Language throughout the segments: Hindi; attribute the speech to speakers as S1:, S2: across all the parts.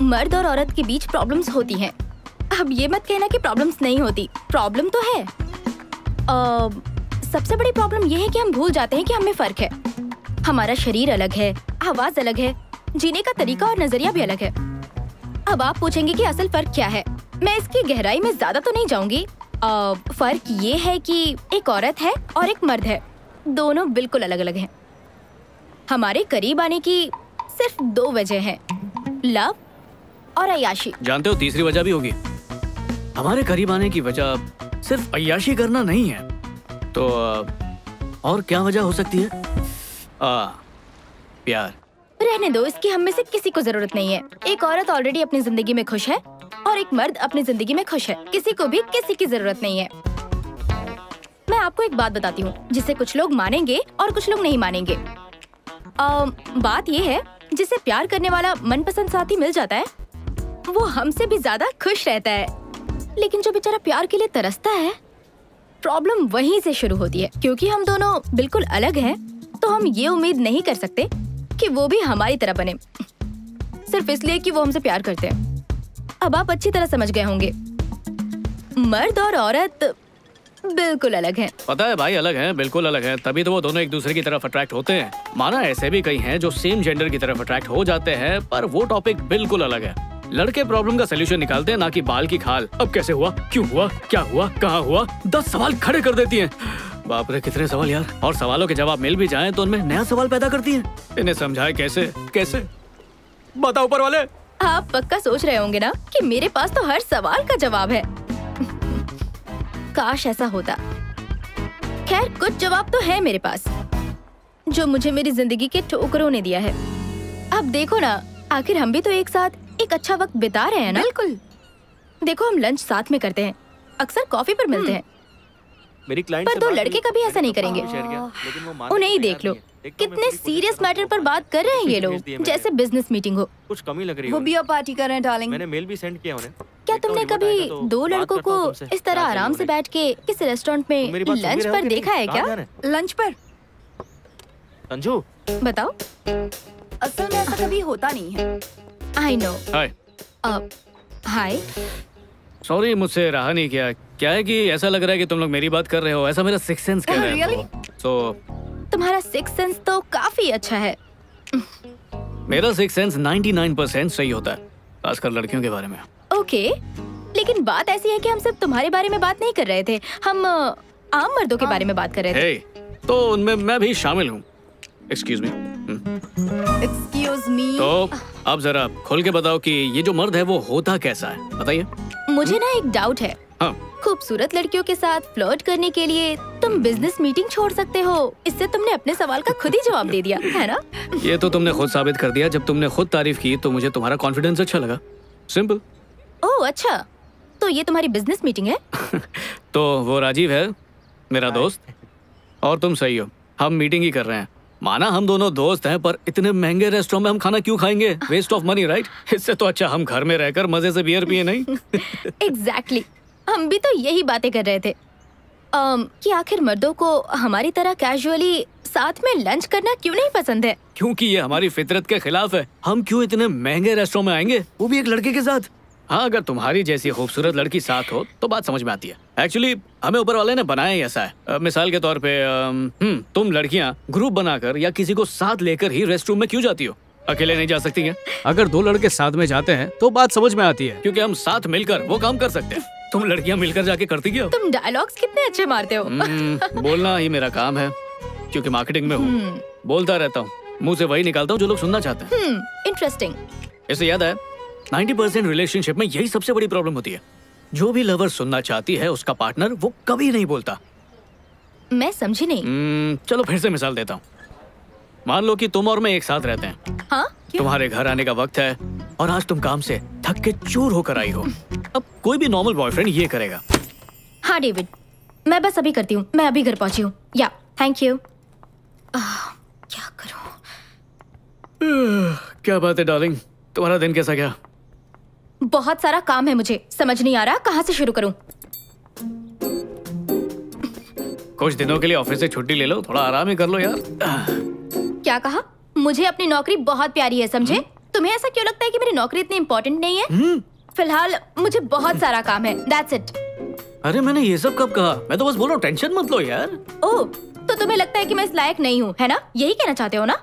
S1: मर्द और औरत के बीच प्रॉब्लम्स होती हैं। अब ये मत कहना कि प्रॉब्लम्स नहीं होती, प्रॉब्लम तो है। सबसे बड़ी प्रॉब्लम ये है कि हम भूल जाते हैं कि हमें फर्क है। हमारा शरीर अलग है, आवाज अलग है, जीने का तरीका और नजरिया भी अलग है। अब आप पूछेंगे कि असल फर्क क्या है। मैं इसकी गहराई में ज्यादा तो नहीं जाऊंगी। फर्क ये है कि एक औरत है और एक मर्द है, दोनों बिल्कुल अलग अलग हैं। हमारे करीब आने की सिर्फ 2 वजह हैं, लव और अय्याशी।
S2: जानते हो तीसरी वजह भी होगी। हमारे करीब आने की वजह सिर्फ अय्याशी करना नहीं है, तो और क्या वजह हो सकती है? प्यार।
S1: रहने दो, इसकी हम में से किसी को जरूरत नहीं है। एक औरत ऑलरेडी अपनी जिंदगी में खुश है और एक मर्द अपनी जिंदगी में खुश है। किसी को भी किसी की जरूरत नहीं है। मैं आपको एक बात बताती हूँ जिसे कुछ लोग मानेंगे और कुछ लोग नहीं मानेंगे। बात ये है, जिसे प्यार करने वाला मनपसंद साथी मिल जाता है वो हमसे भी ज्यादा खुश रहता है, लेकिन जो बेचारा प्यार के लिए तरसता है, प्रॉब्लम वहीं से शुरू होती है। क्योंकि हम दोनों बिल्कुल अलग हैं, तो हम ये उम्मीद नहीं कर सकते कि वो भी हमारी तरह बने सिर्फ इसलिए कि वो हमसे प्यार करते हैं। अब आप अच्छी तरह समझ गए होंगे, मर्द और औरत बिल्कुल अलग हैं।
S2: पता है भाई, अलग हैं, बिल्कुल अलग हैं, तभी तो वो दोनों एक दूसरे की तरफ अट्रैक्ट होते हैं। माना ऐसे भी कई हैं जो सेम जेंडर की तरफ अट्रैक्ट हो जाते हैं, पर वो टॉपिक बिल्कुल अलग है। लड़के प्रॉब्लम का सोल्यूशन निकालते हैं, ना कि बाल की खाल। अब कैसे हुआ, क्यों हुआ, क्या हुआ, कहाँ हुआ, 10 सवाल खड़े कर देती हैं। बाप रे कितने सवाल यार। और सवालों के जवाब मिल भी जाएं तो उनमें नया सवाल पैदा करती हैं। इन्हें समझाए कैसे कैसे, बताओ ऊपर वाले।
S1: आप पक्का सोच रहे होंगे ना कि मेरे पास तो हर सवाल का जवाब है। काश ऐसा होता। खैर, कुछ जवाब तो है मेरे पास जो मुझे मेरी जिंदगी के ठोकरों ने दिया है। अब देखो ना, आखिर हम भी तो एक साथ एक अच्छा वक्त बिता रहे हैं ना। बिल्कुल। देखो, हम लंच साथ में करते हैं, अक्सर कॉफी पर मिलते हैं,
S3: मेरी क्लाइंट
S1: पर 2 लड़के कभी ऐसा नहीं करेंगे। उन्हें ही देख लो, कितने सीरियस मैटर पर बात कर रहे हैं ये लोग, जैसे बिजनेस मीटिंग हो।
S3: कुछ कमी लग रही है।
S4: वो बियर पार्टी कर रहे हैं डार्लिंग।
S3: मैंने मेल भी सेंड किया उन्हें।
S1: क्या तुमने कभी 2 लड़कों को इस तरह आराम से बैठ के किसी रेस्टोरेंट में लंच पर देखा है क्या?
S4: लंच पर?
S3: संजू
S1: बताओ।
S4: असल में ऐसा कभी होता नहीं है।
S1: I know.
S2: Hi.
S1: Hi.
S2: Sorry, मुझसे रहा नहीं किया। क्या है कि ऐसा लग रहा है कि तुम लोग मेरी बात कर रहे हो, ऐसा मेरा सिक्स सेंस कह रहा है। तो
S1: तुम्हारा सिक्स सेंस तो काफी अच्छा है।
S2: मेरा सिक्स सेंस 99% सही होता है, खासकर लड़कियों के बारे में।
S1: ओके, लेकिन बात ऐसी है कि हम सिर्फ तुम्हारे बारे में बात नहीं कर रहे थे, हम आम मर्दों के बारे में बात कर रहे थे।
S2: तो उनमें मैं भी शामिल हूँ। Excuse me.
S4: Excuse me.
S2: तो अब जरा खोल के बताओ कि ये जो मर्द है वो होता कैसा है, बताइए।
S1: मुझे ना एक डाउट है।
S2: हाँ।
S1: खूबसूरत लड़कियों के साथ फ्लर्ट करने के लिए तुम बिजनेस मीटिंग छोड़ सकते हो। इससे तुमने अपने सवाल का खुद ही जवाब दे दिया, है ना?
S2: ये तो तुमने खुद साबित कर दिया। जब तुमने खुद तारीफ की तो मुझे तुम्हारा कॉन्फिडेंस अच्छा लगा। सिंपल।
S1: ओह अच्छा, तो ये तुम्हारी बिजनेस मीटिंग है?
S2: तो वो राजीव है मेरा दोस्त, और तुम सही हो, हम मीटिंग ही कर रहे हैं। माना हम दोनों दोस्त हैं, पर इतने महंगे रेस्टोरेंट में हम खाना क्यों खाएंगे? Waste of money, right? इससे तो अच्छा हम घर में रहकर मजे से बियर पिए, नहीं?
S1: एग्जैक्टली। हम भी तो यही बातें कर रहे थे कि आखिर मर्दों को हमारी तरह कैजुअली साथ में लंच करना क्यों नहीं पसंद है?
S2: क्योंकि ये हमारी फितरत के खिलाफ है। हम क्यों इतने महंगे रेस्टोरेंट में आएंगे, वो भी एक लड़के के साथ? हाँ, अगर तुम्हारी जैसी खूबसूरत लड़की साथ हो तो बात समझ में आती है। एक्चुअली हमें ऊपर वाले ने बनाया ही ऐसा है। मिसाल के तौर पे तुम लड़कियां ग्रुप बनाकर या किसी को साथ लेकर ही रेस्ट रूम में क्यों जाती हो? अकेले नहीं जा सकती हैं? अगर 2 लड़के साथ में जाते हैं तो बात समझ में आती है, क्योंकि हम साथ मिलकर वो काम कर सकते हैं। तुम लड़कियां मिलकर जाके करती क्यों?
S1: तुम डायलॉग्स कितने अच्छे मारते हो।
S2: बोलना ही मेरा काम है, क्योंकि मार्केटिंग में हूँ। बोलता रहता हूँ, मुंह से वही निकालता हूँ जो लोग सुनना चाहते हैं।
S1: इंटरेस्टिंग।
S2: इससे याद है, 90% रिलेशनशिप में यही सबसे बड़ी प्रॉब्लम होती है। जो भी लवर सुनना चाहती है उसका पार्टनर वो कभी नहीं बोलता।
S1: मैं समझी नहीं।
S2: चलो फिर से मिसाल देता हूँ। मान लो कि तुम और मैं एक साथ रहते हैं।
S1: हाँ?
S2: तुम्हारे घर आने का वक्त है और आज तुम काम से थक के चूर होकर आई हो। अब कोई भी नॉर्मल बॉयफ्रेंड ये करेगा।
S1: हाँ डेविड, मैं बस अभी करती हूँ, मैं अभी घर पहुंची हूँ। या थैंक यू। क्या करूँ?
S2: क्या बात है डार्लिंग, तुम्हारा दिन कैसा गया?
S1: बहुत सारा काम है, मुझे समझ नहीं आ रहा कहाँ से शुरू करूँ।
S2: कुछ दिनों के लिए ऑफिस से छुट्टी ले लो, थोड़ा आराम ही कर लो यार।
S1: क्या कहा? मुझे अपनी नौकरी बहुत प्यारी है, समझे? तुम्हें ऐसा क्यों लगता है कि मेरी नौकरी इतनी इम्पोर्टेंट नहीं है? फिलहाल मुझे बहुत सारा काम है, दैट्स इट।
S2: अरे मैंने ये सब कब कहा? मैं तो बस बोल रहा हूँ, टेंशन मत लो यार।
S1: ओह, तो तुम्हें लगता है कि मैं इस लायक नहीं हूँ, है ना? यही कहना चाहते हो ना?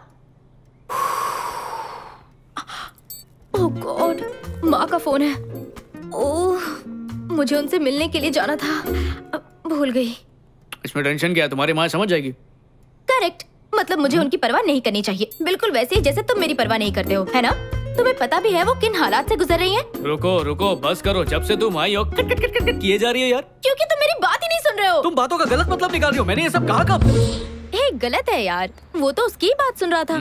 S1: ओह गॉड, माँ का फोन है। ओह, मुझे उनसे मिलने के लिए जाना था, भूल गई।
S2: इसमें टेंशन क्या है? तुम्हारी माँ समझ जाएगी।
S1: करेक्ट, मतलब मुझे उनकी परवाह नहीं करनी चाहिए, बिल्कुल वैसे ही जैसे तुम मेरी परवाह नहीं करते हो, है ना? तुम्हें पता भी है वो किन हालात से गुजर रही हैं?
S2: रुको रुको, बस करो। जब से तुम आई हो कट कट कट कट किए जा रही है यार।
S1: क्योंकि तुम मेरी बात ही नहीं सुन रहे हो।
S2: तुम बातों का गलत मतलब निकाल रही हो। मैंने ये सब कहा कब?
S1: हे, गलत है यार, वो तो उसकी ही बात सुन रहा था।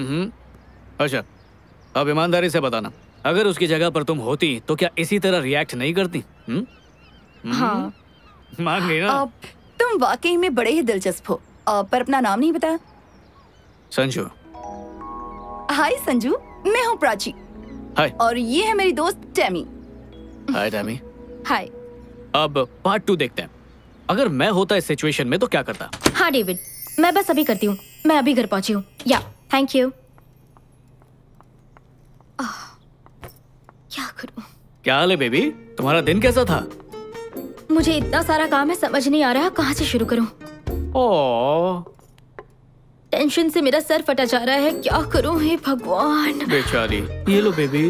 S2: अच्छा, अब ईमानदारी से बताना, अगर उसकी जगह पर तुम होती तो क्या इसी तरह रिएक्ट नहीं करती?
S1: हाँ।
S2: मान गई ना?
S4: तुम वाकई में बड़े ही दिलचस्प हो। पर अपना नाम नहीं बताया।
S2: संजू।
S4: हाय संजू, मैं हूँ प्राची।
S2: हाय।
S4: और ये है मेरी दोस्त टेमी।
S2: हाय टैमी।
S1: हाय।
S2: अब पार्ट 2 देखते हैं। अगर मैं होता इस सिचुएशन में तो क्या करता?
S1: हाँ डेविड, मैं बस अभी करती हूँ, मैं अभी घर पहुंची हूँ। या, थैंक यू। क्या करूँ?
S2: क्या हाल है बेबी? तुम्हारा दिन कैसा था?
S1: मुझे इतना सारा काम है, समझ नहीं आ रहा कहाँ से शुरू करूँ।
S2: ओह,
S1: टेंशन से मेरा सर फटा जा रहा है, क्या करूँ हे भगवान।
S2: बेचारी। ये लो बेबी।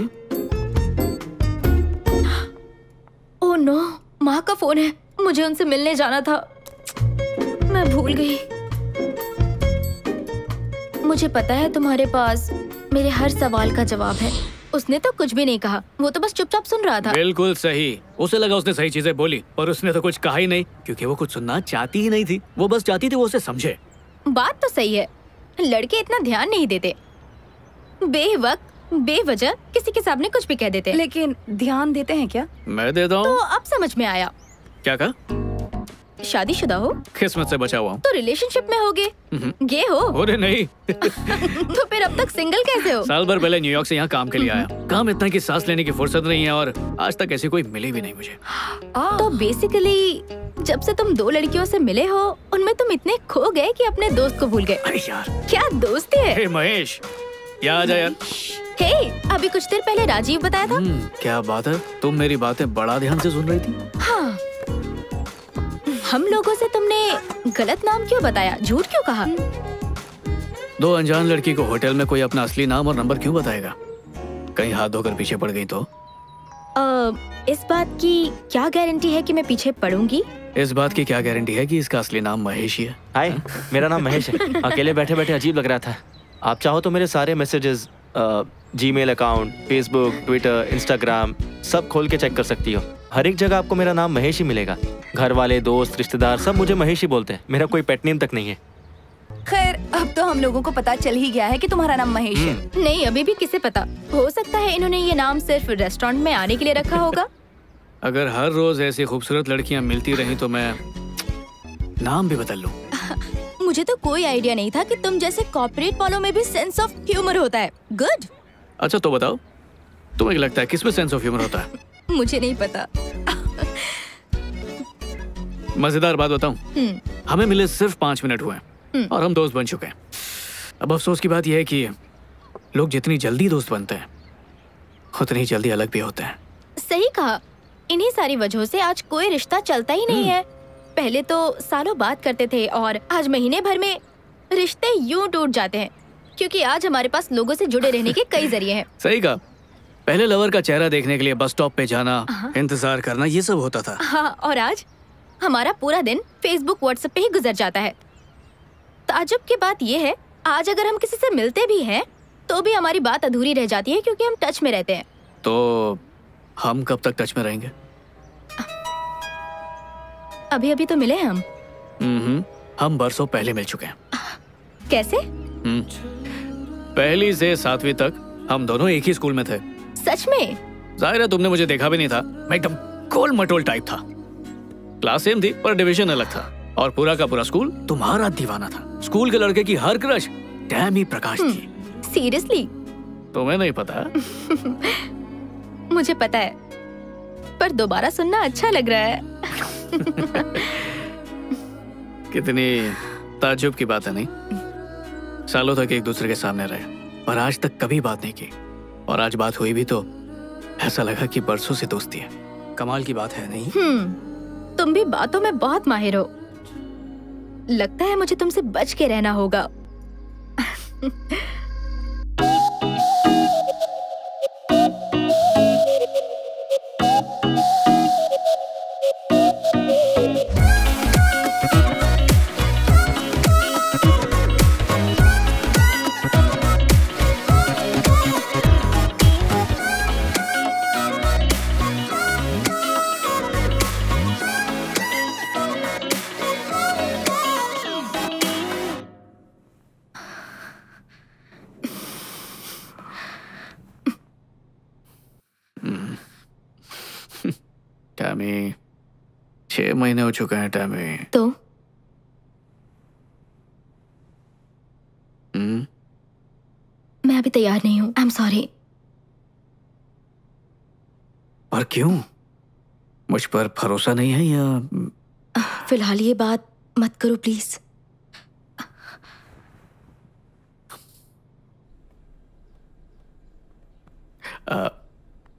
S1: ओह नो, माँ का फोन है, मुझे उनसे मिलने जाना था, मैं भूल गई। मुझे पता है तुम्हारे पास मेरे हर सवाल का जवाब है। उसने तो कुछ भी नहीं कहा, वो तो बस चुपचाप सुन रहा था।
S2: बिल्कुल सही। उसे लगा उसने सही चीजें बोली, पर उसने तो कुछ कहा ही नहीं, क्योंकि वो कुछ सुनना चाहती ही नहीं थी। वो बस चाहती थी वो उसे समझे।
S1: बात तो सही है, लड़के इतना ध्यान नहीं देते, बेवक्त बेवजह किसी के सामने कुछ भी कह देते हैं।
S4: लेकिन ध्यान देते हैं क्या?
S2: मैं देता
S1: तो
S2: हूँ।
S1: अब समझ में आया।
S2: क्या कहा?
S1: शादीशुदा हो
S2: किस्मत से बचा हुआ हूँ।
S1: तो रिलेशनशिप में होगे, गे हो।
S2: अरे नहीं।
S1: तो फिर अब तक सिंगल कैसे हो?
S2: साल भर पहले न्यूयॉर्क से यहाँ काम के लिए आया। काम इतना कि सांस लेने की फुर्सत नहीं है, और आज तक ऐसी कोई मिली भी नहीं मुझे।
S1: तो बेसिकली जब से तुम 2 लड़कियों से मिले हो, उनमें तुम इतने खो गए कि अपने दोस्त को भूल गए।
S2: अरे यार,
S1: क्या दोस्ती है।
S2: हे महेश, यहाँ आ जा यार।
S1: हे, अभी कुछ देर पहले राजीव बताया था।
S2: क्या बात है, तुम मेरी बातें बड़ा ध्यान से सुन रही थी।
S1: हाँ, हम लोगों से तुमने गलत नाम क्यों बताया, झूठ क्यों कहा?
S2: 2 अनजान लड़की को होटल में कोई अपना असली नाम और नंबर क्यों बताएगा? कहीं हाथ धोकर पीछे पड़ गई तो?
S1: इस बात की क्या गारंटी है कि मैं पीछे पड़ूंगी?
S2: इस बात की क्या गारंटी है कि इसका असली नाम महेश ही है?
S3: हाय, मेरा नाम महेश है। अकेले बैठे बैठे अजीब लग रहा था। आप चाहो तो मेरे सारे messages, Gmail account, Facebook, Twitter, Instagram सब खोल के चेक कर सकती हो। हर एक जगह आपको मेरा नाम महेश ही मिलेगा। घर वाले, दोस्त, रिश्तेदार सब मुझे महेश ही बोलते हैं। मेरा कोई पेट नेम तक नहीं है।
S4: खैर, अब तो हम लोगों को पता चल ही गया है कि तुम्हारा नाम महेश है।
S1: नहीं, अभी भी किसे पता, हो सकता है इन्होंने ये नाम सिर्फ रेस्टोरेंट में आने के लिए रखा होगा।
S2: अगर हर रोज ऐसी खूबसूरत लड़कियां मिलती रहीं तो मैं नाम भी बदल लूं।
S1: मुझे तो कोई आइडिया नहीं था कि तुम जैसे कॉर्पोरेट वालों में भी सेंस ऑफ ह्यूमर होता है। गुड।
S2: अच्छा तो बताओ, तुम्हें लगता है किसमें सेंस ऑफ ह्यूमर होता है?
S1: मुझे नहीं पता।
S2: मजेदार बात बताऊं, हमें मिले सिर्फ 5 मिनट हुए हैं और हम दोस्त बन चुके हैं। अब अफसोस की बात यह है कि लोग जितनी जल्दी दोस्त बनते हैं उतनी ही जल्दी अलग भी होते हैं।
S1: सही कहा, इन्हीं सारी वजहों से आज कोई रिश्ता चलता ही नहीं है। पहले तो सालों बात करते थे और आज महीने भर में रिश्ते यूं टूट जाते हैं, क्योंकि आज हमारे पास लोगों से जुड़े रहने के कई जरिए हैं।
S2: सही कहा। पहले लवर का चेहरा देखने के लिए बस स्टॉप पे जाना, इंतजार करना, ये सब होता था।
S1: हाँ, और आज हमारा पूरा दिन फेसबुक, व्हाट्सएप पे ही गुजर जाता है। ताज्जुब की बात यह है, आज अगर हम किसी से मिलते भी हैं तो भी हमारी बात अधूरी रह जाती है, क्योंकि हम टच में रहते हैं।
S2: तो हम कब तक टच में रहेंगे?
S1: अभी अभी तो मिले हैं हम।
S2: हम बरसों पहले मिल चुके हैं।
S1: कैसे?
S2: 1 से 7वीं तक हम दोनों एक ही स्कूल में थे।
S1: सच में?
S2: जाहिर है तुमने मुझे देखा भी नहीं था। मैं एकदम गोल मटोल टाइप था। क्लास सेम थी पर डिवीजन अलग था, और पूरा का पूरा स्कूल तुम्हारा दीवाना था। स्कूल के लड़के की हर क्रश टैमी प्रकाश थी।
S1: सीरियसली?
S2: तुम्हें नहीं पता?
S1: मुझे पता है, पर दोबारा सुनना अच्छा लग रहा है।
S2: कितनी ताज्जुब की बात है नहीं? सालों तक एक दूसरे के सामने रहे पर आज तक कभी बात नहीं की। और आज बात हुई भी तो ऐसा लगा कि बरसों से दोस्ती है। कमाल की बात है नहीं?
S1: तुम भी बातों में बहुत माहिर हो। लगता है मुझे तुमसे बच के रहना होगा।
S2: टैमी, 6 महीने हो चुके हैं टैमी।
S1: तो मैं अभी तैयार नहीं हूँ। I am sorry.
S2: और क्यों? मुझ पर भरोसा नहीं है या?
S1: फिलहाल ये बात मत करो प्लीज।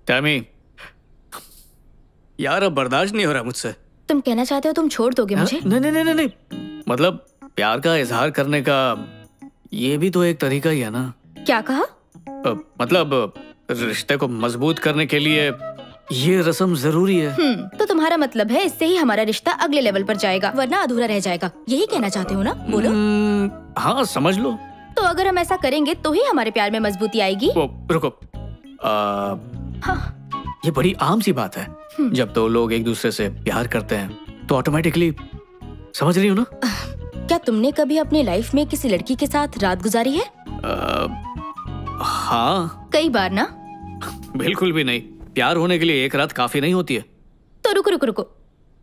S2: टैमी, यार अब बर्दाश्त नहीं हो रहा मुझसे।
S1: तुम कहना चाहते हो तुम छोड़ दोगे मुझे?
S2: नहीं नहीं नहीं नहीं, मतलब प्यार का इजहार करने का ये भी तो एक तरीका ही है ना।
S1: क्या कहा?
S2: मतलब रिश्ते को मजबूत करने के लिए ये रस्म जरूरी है।
S1: तो तुम्हारा मतलब है इससे ही हमारा रिश्ता अगले लेवल पर जाएगा, वरना अधूरा रह जाएगा। यही कहना चाहते हो ना? बोलो।
S2: हाँ, समझ लो।
S1: तो अगर हम ऐसा करेंगे तो ही हमारे प्यार में मजबूती आएगी।
S2: रुको,
S1: हाँ।
S2: ये बड़ी आम सी बात है। जब दो लोग एक दूसरे से प्यार करते हैं तो ऑटोमेटिकली, समझ रही हो ना?
S1: क्या तुमने कभी अपनी लाइफ में किसी लड़की के साथ रात गुजारी है?
S2: हाँ,
S1: कई बार ना?
S2: बिल्कुल भी नहीं। प्यार होने के लिए एक रात काफी नहीं होती है।
S1: तो रुको रुको रुको,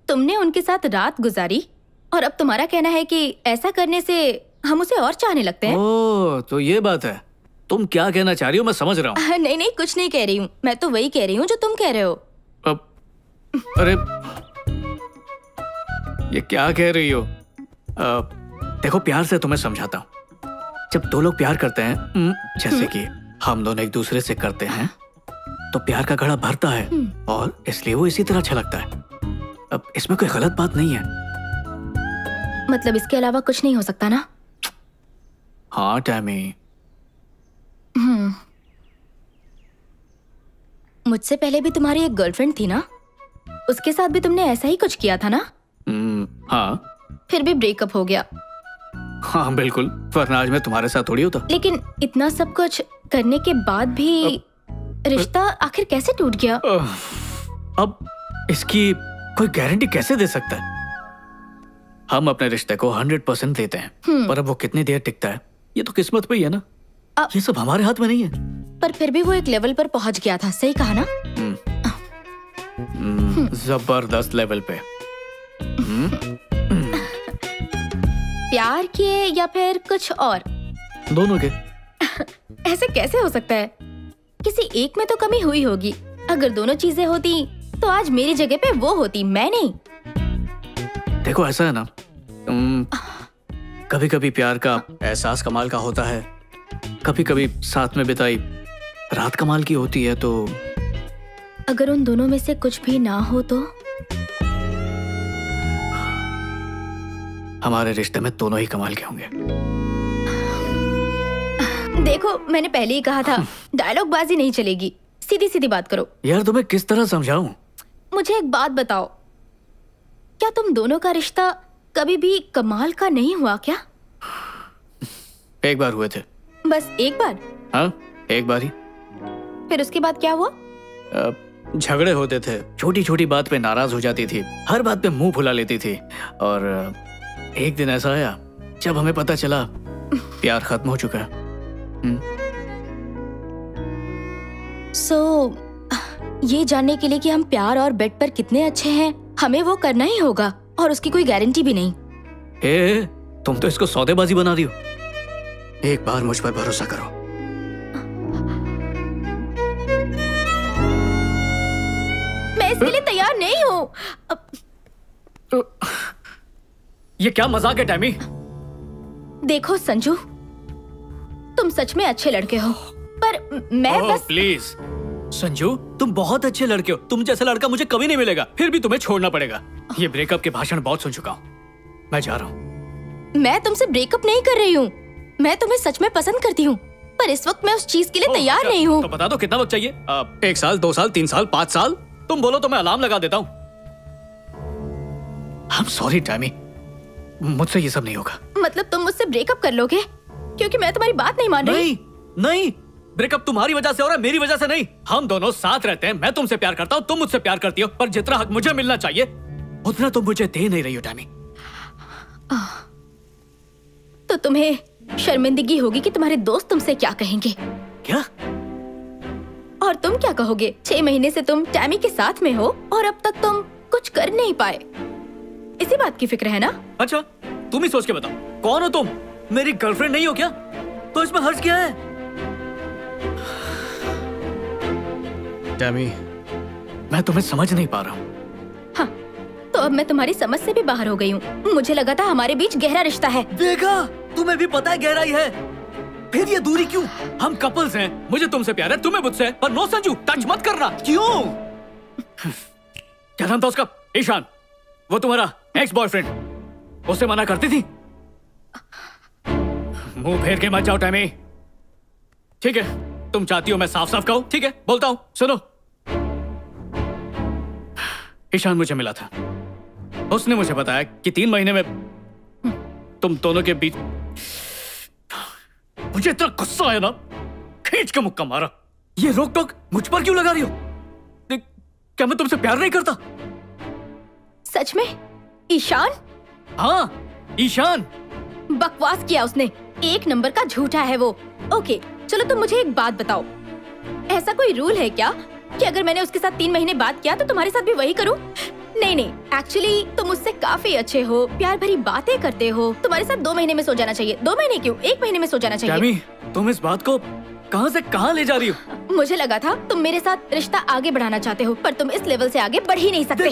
S1: तुमने उनके साथ रात गुजारी और अब तुम्हारा कहना है कि ऐसा करने से हम उसे और चाहने लगते हैं?
S2: ओह, तो ये बात है। तुम क्या कहना चाह रही हो मैं समझ रहा हूँ।
S1: नहीं नहीं, कुछ नहीं कह रही हूँ। मैं तो वही कह रही हूँ जो तुम कह रहे हो।
S2: अरे ये क्या कह रही हो? देखो, प्यार से तुम्हें समझाता हूँ। जब दो लोग प्यार करते हैं, जैसे कि हम दोनों एक दूसरे से करते हैं, तो प्यार का घड़ा भरता है और इसलिए वो इसी तरह छलकता है। अब इसमें कोई गलत बात नहीं है।
S1: मतलब इसके अलावा कुछ नहीं हो सकता ना?
S2: हाँ टैमी।
S1: मुझसे पहले भी तुम्हारी एक गर्लफ्रेंड थी ना? उसके साथ भी तुमने ऐसा ही कुछ किया था ना?
S2: हाँ।
S1: फिर भी ब्रेकअप हो गया।
S2: हाँ बिल्कुल, वरना आज मैं तुम्हारे साथ थोड़ी होता।
S1: लेकिन इतना सब कुछ करने के बाद भी रिश्ता आखिर कैसे टूट गया?
S2: अब इसकी कोई गारंटी कैसे दे सकता है? हम अपने रिश्ते को 100% देते हैं, पर अब वो कितनी देर टिकता है ये तो किस्मत पे ही है ना। ये सब हमारे हाथ में नहीं है।
S1: पर फिर भी वो एक लेवल पर पहुंच गया था, सही कहा ना?
S2: जबरदस्त लेवल पे।
S1: प्यार के या फिर कुछ और?
S2: दोनों के।
S1: ऐसे कैसे हो सकता है? किसी एक में तो कमी हुई होगी। अगर दोनों चीजें होती तो आज मेरी जगह पे वो होती, मैं नहीं।
S2: देखो ऐसा है ना, कभी कभी प्यार का एहसास कमाल का होता है, कभी कभी साथ में बिताई रात कमाल की होती है। तो
S1: अगर उन दोनों में से कुछ भी ना हो तो?
S2: हमारे रिश्ते में दोनों ही कमाल के होंगे।
S1: देखो, मैंने पहले ही कहा था, डायलॉग बाजी नहीं चलेगी। सीधी सीधी बात करो।
S2: यार तुम्हें किस तरह समझाऊं?
S1: मुझे एक बात बताओ, क्या तुम दोनों का रिश्ता कभी भी कमाल का नहीं हुआ क्या?
S2: एक बार हुए थे।
S1: बस एक बार?
S2: हाँ, एक बार ही।
S1: फिर उसके बाद क्या हुआ?
S2: झगड़े होते थे, छोटी छोटी बात पे नाराज हो जाती थी, हर बात पे मुंह फुला लेती थी। और एक दिन ऐसा आया जब हमें पता चला प्यार खत्म हो चुका है।
S1: ये जानने के लिए कि हम प्यार और बेड पर कितने अच्छे हैं, हमें वो करना ही होगा और उसकी कोई गारंटी भी नहीं।
S2: तुम तो इसको सौदेबाजी बना रही हो। एक बार मुझ पर भरोसा करो।
S1: मैं इसके लिए तैयार नहीं हूँ।
S2: ये क्या मजाक है टैमी?
S1: देखो संजू, तुम सच में अच्छे लड़के हो पर मैं बस
S2: प्लीज संजू, तुम बहुत अच्छे लड़के हो, तुम जैसा लड़का मुझे कभी नहीं मिलेगा, फिर भी तुम्हें छोड़ना पड़ेगा। ये ब्रेकअप के भाषण बहुत सुन चुका हूँ, मैं जा रहा हूँ।
S1: मैं तुमसे ब्रेकअप नहीं कर रही हूँ, मैं तुम्हें सच में पसंद करती हूँ, पर इस वक्त मैं उस चीज के लिए तैयार नहीं हूँ।
S2: तो बता दो कितना वक्त चाहिए? 1 साल, 2 साल, 3 साल, 5 साल? तुम बोलो तो मैं अलार्म लगा देता हूँ। I'm sorry टैमी, मुझसे ये सब नहीं होगा।
S1: मतलब तुम मुझसे ब्रेकअप कर लोगे क्योंकि मैं तुम्हारी बात नहीं मान रही?
S2: नहीं, ब्रेकअप तुम्हारी वजह से हो रहा है, मेरी वजह से नहीं। हम दोनों साथ रहते हैं, मैं तुमसे प्यार करता हूँ, तुम मुझसे प्यार करती हो, पर जितना हक मुझे मिलना चाहिए उतना तुम मुझे दे नहीं रही हो टैमी।
S1: तो तुम्हें शर्मिंदगी होगी कि तुम्हारे दोस्त तुमसे क्या कहेंगे।
S2: क्या?
S1: और तुम क्या कहोगे? 6 महीने से तुम टैमी के साथ में हो और अब तक तुम कुछ कर नहीं पाए। इसी बात की फिक्र है ना?
S2: अच्छा, तुम ही सोच के बताओ, कौन हो तुम? मेरी गर्लफ्रेंड नहीं हो क्या? तो इसमें हर्ज क्या है? टैमी, मैं तुम्हें समझ नहीं पा रहा हूँ।
S1: हाँ, तो अब मैं तुम्हारी समझ से भी बाहर हो गई हूँ। मुझे लगा था हमारे बीच गहरा रिश्ता है।
S2: देखा, तुम्हें भी पता है गहराई है, फिर ये दूरी क्यों? हम कपल्स हैं, मुझे तुमसे प्यार है, तुम्हें मुझसे, पर नो संजू, टच मत करना। क्यों? क्या नाम था उसका? ईशान, वो तुम्हारा एक्स बॉयफ्रेंड, उसे मना करती थी? मुंह फेर के मत जाओ टैमी। ठीक है, तुम चाहती हो मैं साफ साफ कहूं? ठीक है, बोलता हूं, सुनो। ईशान मुझे मिला था, उसने मुझे बताया कि 3 महीने में तुम दोनों के बीच। मुझे इतना गुस्सा आया ना, खींच के मुक्का मारा। ये रोक टोक मुझ पर क्यों लगा रही हो? क्या मैं तुमसे प्यार नहीं करता?
S1: सच में? ईशान?
S2: हाँ, ईशान।
S1: बकवास किया उसने, 1 नंबर का झूठा है वो। ओके, चलो तुम मुझे एक बात बताओ, ऐसा कोई रूल है क्या कि अगर मैंने उसके साथ 3 महीने बात किया तो तुम्हारे साथ भी वही करूं? नहीं, एक्चुअली तुम मुझसे काफी अच्छे हो, प्यार भरी बातें करते हो, तुम्हारे साथ 2 महीने में सो जाना चाहिए। 2 महीने क्यों, 1 महीने में सो जाना चाहिए।
S2: टैमी, तुम इस बात को कहां से कहां ले जा रही हो?
S1: मुझे लगा था तुम मेरे साथ रिश्ता आगे बढ़ाना चाहते हो, पर तुम इस लेवल से आगे बढ़ ही नहीं सकते।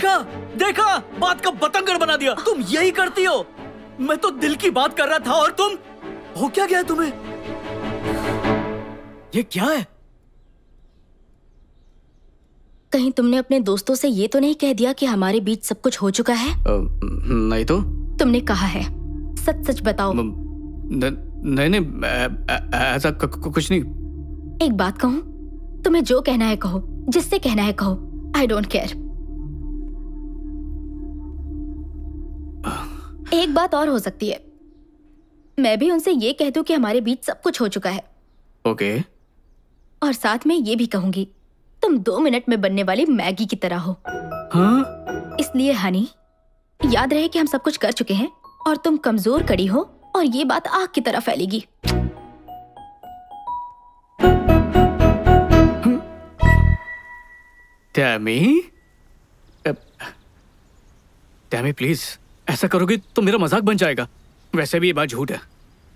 S2: देखा, बात का बतंगड़ बना दिया। तुम यही करती हो। मैं तो दिल की बात कर रहा था और तुम, हो क्या गया तुम्हें? ये क्या है?
S1: कहीं तुमने अपने दोस्तों से ये तो नहीं कह दिया कि हमारे बीच सब कुछ हो चुका है?
S2: नहीं तो।
S1: तुमने कहा है, सच सच बताओ।
S2: नहीं, ऐसा कुछ नहीं।
S1: एक बात कहूं, तुम्हें जो कहना है कहो, जिससे कहना है कहो, आई डोंट केयर। एक बात और हो सकती है, मैं भी उनसे ये कह दूं कि हमारे बीच सब कुछ हो चुका है।
S2: ओके।
S1: और साथ में ये भी कहूंगी, तुम 2 मिनट में बनने वाली मैगी की तरह हो।
S2: हाँ?
S1: इसलिए हनी, याद रहे कि हम सब कुछ कर चुके हैं और तुम कमजोर कड़ी हो और ये बात आग की तरह फैलेगी।
S2: टैमी प्लीज, ऐसा करोगे तो मेरा मजाक बन जाएगा। वैसे भी ये बात झूठ है।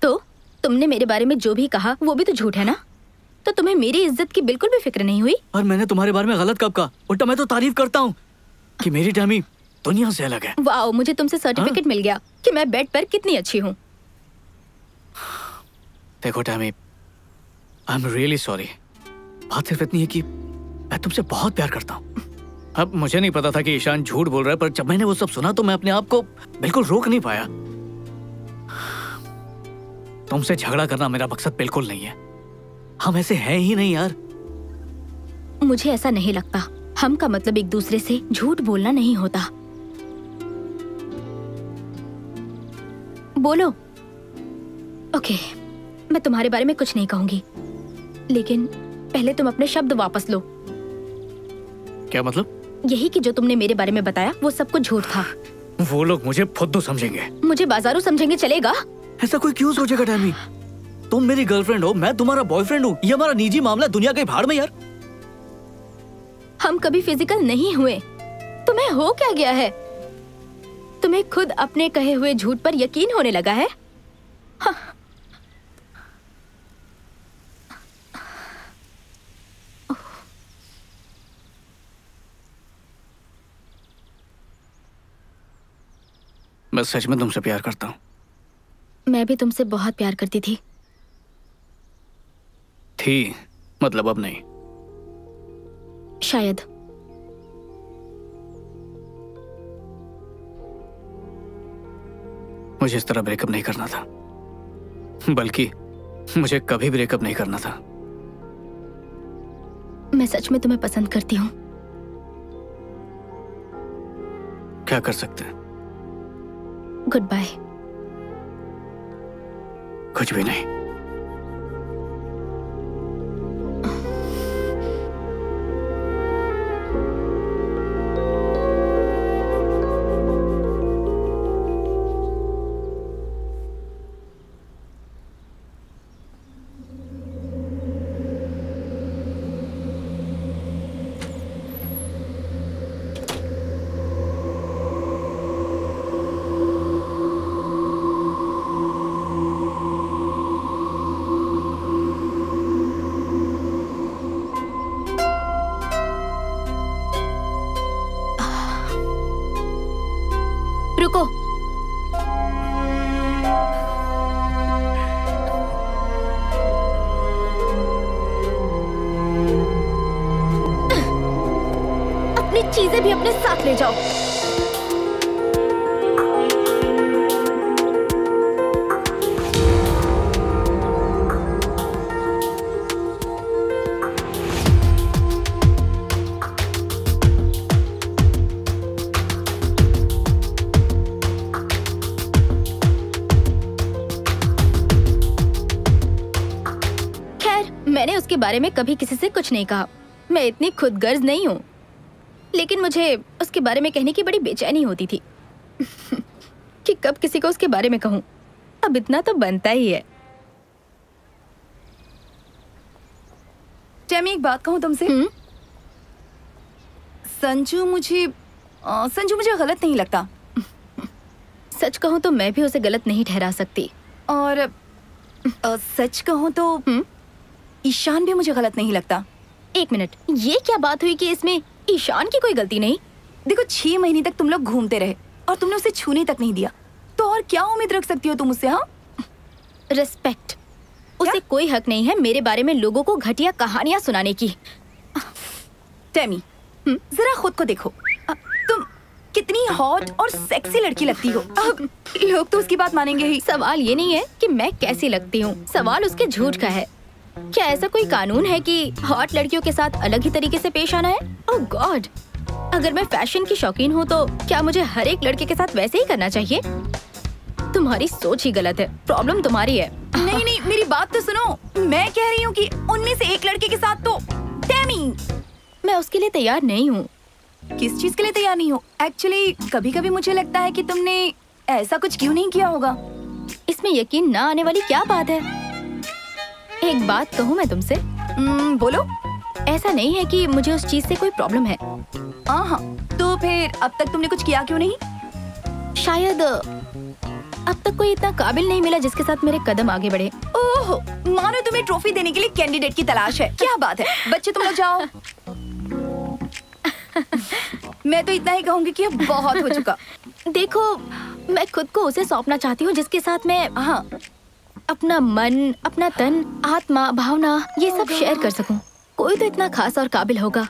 S1: तो तुमने मेरे बारे में जो भी कहा वो भी तो झूठ है ना? तो तुम्हें मेरी इज्जत की बिल्कुल भी फिक्र नहीं हुई?
S2: और मैंने तुम्हारे बारे में गलत कब कहा? उल्टा मैं तो तारीफ करता हूँ कि मेरी टैमी दुनिया से अलग है।
S1: वाओ, मुझे तुमसे सर्टिफिकेट मिल गया कि मैं बेड पर कितनी अच्छी हूँ।
S2: देखो Tammy, I am really sorry. बात सिर्फ इतनी है कि मैं तुमसे बहुत प्यार करता हूँ। अब मुझे नहीं पता था कि ईशान झूठ बोल रहा है, पर जब मैंने वो सब सुना तो मैं अपने आप को बिल्कुल रोक नहीं पाया। तुमसे झगड़ा करना मेरा मकसद बिल्कुल नहीं है। हम ऐसे हैं ही नहीं यार।
S1: मुझे ऐसा नहीं लगता। हम का मतलब एक दूसरे से झूठ बोलना नहीं होता। बोलो। ओके, मैं तुम्हारे बारे में कुछ नहीं कहूंगी, लेकिन पहले तुम अपने शब्द वापस लो।
S2: क्या मतलब?
S1: यही कि जो तुमने मेरे बारे में बताया वो सब कुछ झूठ था।
S2: वो लोग मुझे फुद्दू समझेंगे।
S1: मुझे बाजारू समझेंगे चलेगा?
S2: ऐसा कोई क्यों सोचेगा टैमी? तुम मेरी गर्लफ्रेंड हो, मैं तुम्हारा बॉयफ्रेंड हूँ। ये हमारा निजी मामला, दुनिया के भाड़ में यार।
S1: हम कभी फिजिकल नहीं हुए। तुम्हें हो क्या गया है? तुम्हें खुद अपने कहे हुए झूठ पर यकीन होने लगा है? हाँ।
S2: मैं सच में तुमसे प्यार करता हूँ।
S1: मैं भी तुमसे बहुत प्यार करती थी।
S2: मतलब अब नहीं।
S1: शायद।
S2: मुझे इस तरह ब्रेकअप नहीं करना था, बल्कि मुझे कभी ब्रेकअप नहीं करना था।
S1: मैं सच में तुम्हें पसंद करती हूँ।
S2: क्या कर सकते हैं?
S1: Goodbye.
S2: कुछ भी नहीं।
S1: रुको। अपनी चीजें भी अपने साथ ले जाओ। मैंने उसके बारे में कभी किसी से कुछ नहीं कहा। मैं इतनी खुदगर्ज नहीं हूँ, लेकिन मुझे उसके बारे में कहने की बड़ी बेचैनी होती थी कि कब किसी को उसके बारे में कहूँ। अब इतना तो बनता ही है।
S4: टेमी, एक बात कहूँ तुमसे? संजू मुझे गलत नहीं लगता।
S1: सच कहूँ तो मैं भी उसे गलत नहीं ठहरा सकती।
S4: और सच कहूँ तो ईशान भी मुझे गलत नहीं लगता।
S1: एक मिनट, ये क्या बात हुई कि इसमें ईशान की कोई गलती नहीं?
S4: देखो, 6 महीने तक तुम लोग घूमते रहे और तुमने उसे छूने तक नहीं दिया, तो और क्या उम्मीद रख सकती हो तुम उससे? हाँ,
S1: रिस्पेक्ट। उसे कोई हक नहीं है मेरे बारे में लोगों को घटिया कहानियां सुनाने की।
S4: टेमी, जरा खुद को देखो। तुम कितनी हॉट और सेक्सी लड़की लगती हो। अब लोग तो उसकी बात मानेंगे ही।
S1: सवाल ये नहीं है कि मैं कैसी लगती हूँ, सवाल उसके झूठ का है। क्या ऐसा कोई कानून है कि हॉट लड़कियों के साथ अलग ही तरीके से पेश आना है? ओह गॉड, अगर मैं फैशन की शौकीन हूँ तो क्या मुझे हर एक लड़के के साथ वैसे ही करना चाहिए? तुम्हारी सोच ही गलत है। प्रॉब्लम तुम्हारी है।
S4: नहीं नहीं, मेरी बात तो सुनो। मैं कह रही हूँ कि उनमें से एक लड़के के साथ तो टेमी।
S1: मैं उसके लिए तैयार नहीं हूँ।
S4: किस चीज के लिए तैयार नहीं हो? एक्चुअली कभी कभी मुझे लगता है कि तुमने ऐसा कुछ क्यों नहीं किया होगा।
S1: इसमें यकीन ना आने वाली क्या बात है? एक बात कहूँ मैं तुमसे?
S4: बोलो।
S1: ऐसा नहीं है कि मुझे उस चीज से कोई प्रॉब्लम है।
S4: हाँ, तो फिर अब तक तुमने कुछ किया क्यों नहीं?
S1: शायद अब तक कोई इतना काबिल नहीं मिला जिसके साथ मेरे कदम आगे बढ़े।
S4: ओह, मानो तुम्हें ट्रॉफी देने के लिए कैंडिडेट की तलाश है। क्या बात है बच्चे, तुम लोग जाओ। मैं तो इतना ही कहूँगी कि अब बहुत हो चुका।
S1: देखो, मैं खुद को उसे सौंपना चाहती हूँ जिसके साथ मैं अपना मन, अपना तन, आत्मा, भावना ये सब शेयर कर सकूं। कोई तो इतना खास और काबिल होगा।